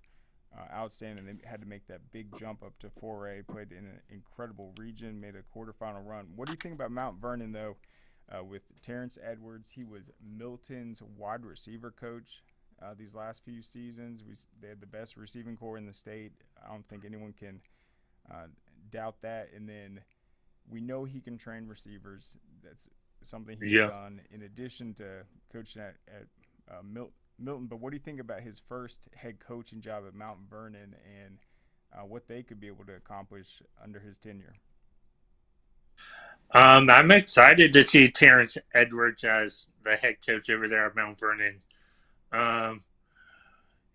[SPEAKER 4] outstanding. They had to make that big jump up to 4A, played in an incredible region, made a quarterfinal run. What do you think about Mount Vernon, though? with Terrence Edwards. He was Milton's wide receiver coach these last few seasons. They had the best receiving core in the state. I don't think anyone can doubt that. And then we know he can train receivers. That's something he's done in addition to coaching at Milton. But what do you think about his first head coaching job at Mount Vernon and what they could be able to accomplish under his tenure?
[SPEAKER 6] I'm excited to see Terrence Edwards as the head coach over there at Mount Vernon.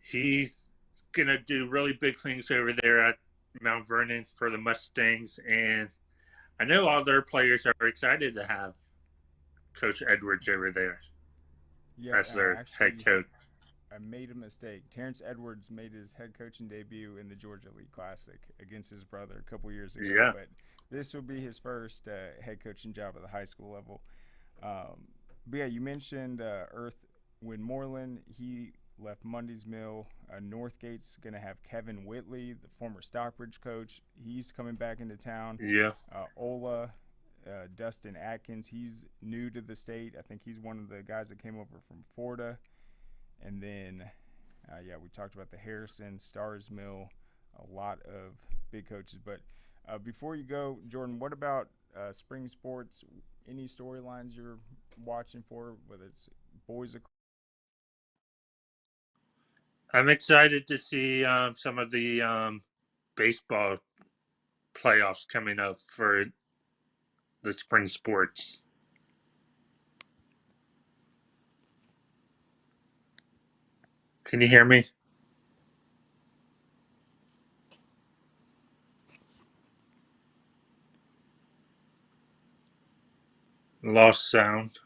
[SPEAKER 6] He's going to do really big things over there at Mount Vernon for the Mustangs, and I know all their players are excited to have Coach Edwards over there as their head coach.
[SPEAKER 4] I made a mistake. Terrence Edwards made his head coaching debut in the Georgia League Classic against his brother a couple years ago.
[SPEAKER 6] Yeah.
[SPEAKER 4] But this will be his first head coaching job at the high school level. But yeah, you mentioned Earthwind Moreland. He left Mundy's Mill. Northgate's going to have Kevin Whitley, the former Stockbridge coach. He's coming back into town.
[SPEAKER 6] Yeah.
[SPEAKER 4] Ola, Dustin Atkins, he's new to the state. I think he's one of the guys that came over from Florida. And then, we talked about the Harrison, Stars Mill, a lot of big coaches. But before you go, Jordan, what about spring sports? Any storylines you're watching for, whether it's boys or
[SPEAKER 6] I'm excited to see some of the baseball playoffs coming up for the spring sports. Can you hear me? Lost sound.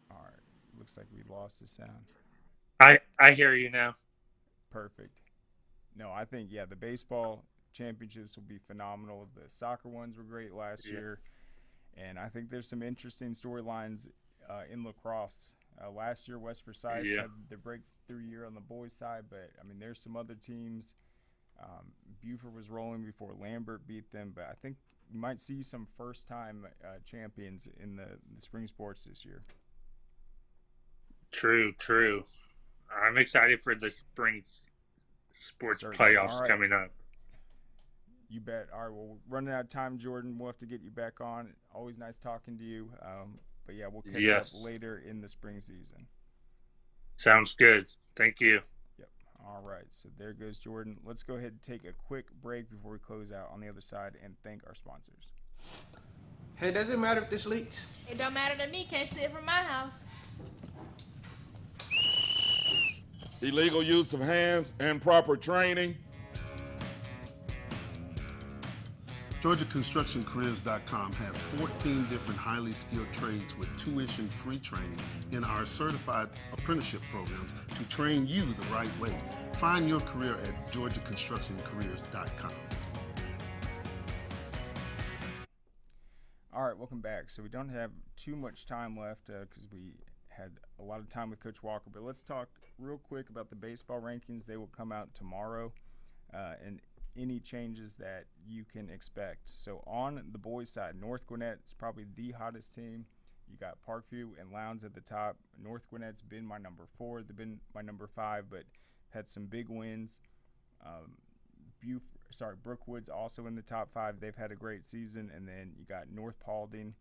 [SPEAKER 4] All right. Looks like we lost the sound.
[SPEAKER 6] I hear you now.
[SPEAKER 4] Perfect. No, I think, the baseball championships will be phenomenal. The soccer ones were great last year. And I think there's some interesting storylines in lacrosse. Last year, West Forsyth had the breakthrough year on the boys' side, but, there's some other teams. Buford was rolling before Lambert beat them, but I think you might see some first-time champions in the spring sports this year.
[SPEAKER 6] True. I'm excited for the spring sports playoffs coming up.
[SPEAKER 4] You bet. All right, well, we're running out of time, Jordan. We'll have to get you back on. Always nice talking to you. But we'll catch up later in the spring season.
[SPEAKER 6] Sounds good. Thank you.
[SPEAKER 4] Yep. All right, so there goes Jordan. Let's go ahead and take a quick break before we close out on the other side and thank our sponsors.
[SPEAKER 10] Hey, does it matter if this leaks?
[SPEAKER 11] It don't matter to me. Can't see it from my house.
[SPEAKER 8] Illegal use of hands, improper training.
[SPEAKER 7] GeorgiaConstructionCareers.com has 14 different highly skilled trades with tuition-free training in our certified apprenticeship programs to train you the right way. Find your career at GeorgiaConstructionCareers.com.
[SPEAKER 4] All right, welcome back. So we don't have too much time left because we had a lot of time with Coach Walker, but let's talk real quick about the baseball rankings. They will come out tomorrow, and any changes that you can expect. So on the boys' side, North Gwinnett is probably the hottest team. You got Parkview and Lowndes at the top. North Gwinnett's been my number 4. They've been my number 5, but had some big wins. Brookwood's also in the top 5. They've had a great season. And then you got North Paulding.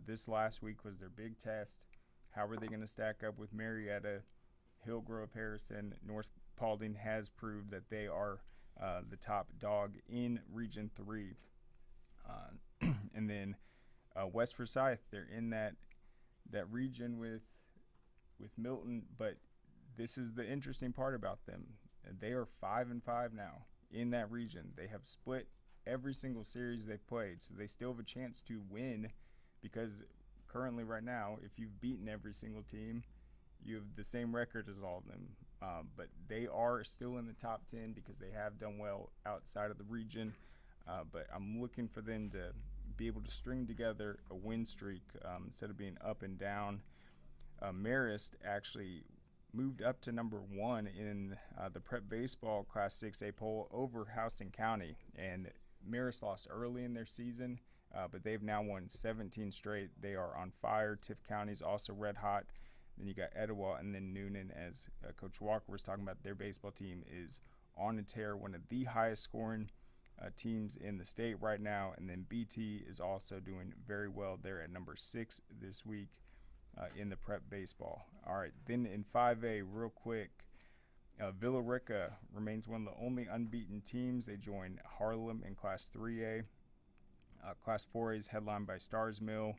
[SPEAKER 4] This last week was their big test. How are they going to stack up with Marietta, Hillgrove, Harrison? North Paulding has proved that they are the top dog in Region 3. And then West Forsyth, they're in that region with Milton, but this is the interesting part about them. They are 5-5 now in that region. They have split every single series they've played, so they still have a chance to win because currently right now, if you've beaten every single team, you have the same record as all of them. But they are still in the top 10 because they have done well outside of the region. But I'm looking for them to be able to string together a win streak instead of being up and down. Marist actually moved up to number 1 in the prep baseball Class 6A poll over Houston County. And Marist lost early in their season, but they've now won 17 straight. They are on fire. Tift County's also red hot. Then you got Etowah and then Newnan, as Coach Walker was talking about. Their baseball team is on a tear, one of the highest scoring teams in the state right now. And then BT is also doing very well. They're at number 6 this week in the prep baseball. All right, then in 5A, real quick, Villa Rica remains one of the only unbeaten teams. They join Harlem in Class 3A. Class 4A is headlined by Stars Mill.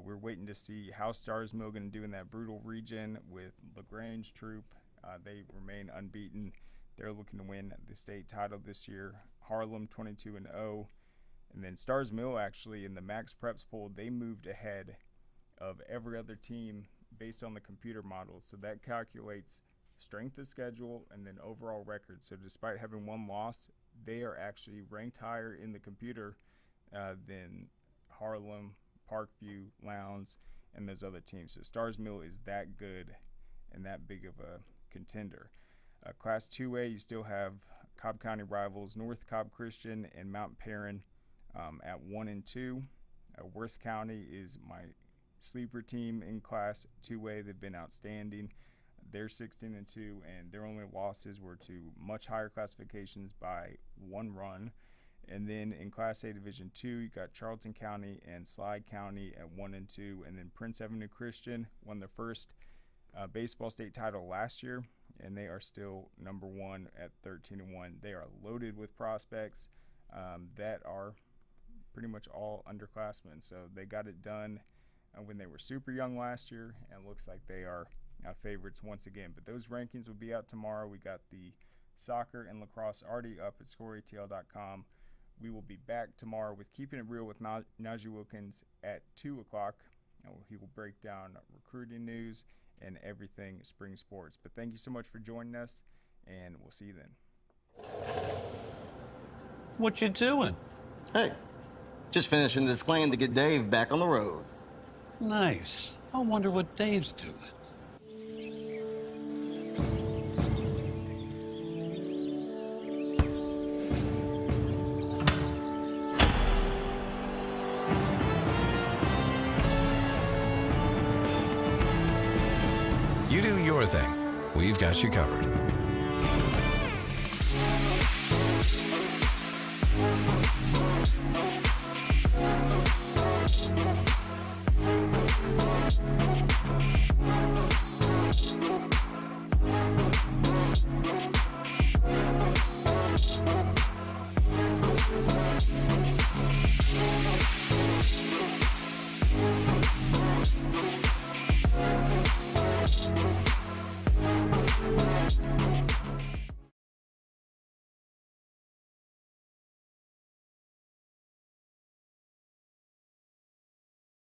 [SPEAKER 4] We're waiting to see how Stars Mill going to do in that brutal region with LaGrange Troop. They remain unbeaten. They're looking to win the state title this year. Harlem 22-0. And then Stars Mill, actually, in the Max Preps poll, they moved ahead of every other team based on the computer model. So that calculates strength of schedule and then overall record. So despite having one loss, they are actually ranked higher in the computer than Harlem, Parkview, Lowndes, and those other teams. So Stars Mill is that good and that big of a contender. Class 2A, you still have Cobb County rivals North Cobb Christian and Mount Perrin at 1 and 2. Worth County is my sleeper team in Class 2A. They've been outstanding. They're 16 and 2, and their only losses were to much higher classifications by 1 run. And then in Class A Division 2, you got Charlton County and Slide County at 1 and 2, and then Prince Avenue Christian won their first baseball state title last year, and they are still number 1 at 13 and 1. They are loaded with prospects that are pretty much all underclassmen. So they got it done when they were super young last year, and it looks like they are favorites once again. But those rankings will be out tomorrow. We got the soccer and lacrosse already up at scoreatl.com. We will be back tomorrow with Keeping It Real with Najee Wilkins at 2 o'clock. He will break down recruiting news and everything spring sports. But thank you so much for joining us, and we'll see you then.
[SPEAKER 1] What you doing?
[SPEAKER 2] Hey, just finishing this claim to get Dave back on the road.
[SPEAKER 1] Nice. I wonder what Dave's doing.
[SPEAKER 3] You do your thing. We've got you covered.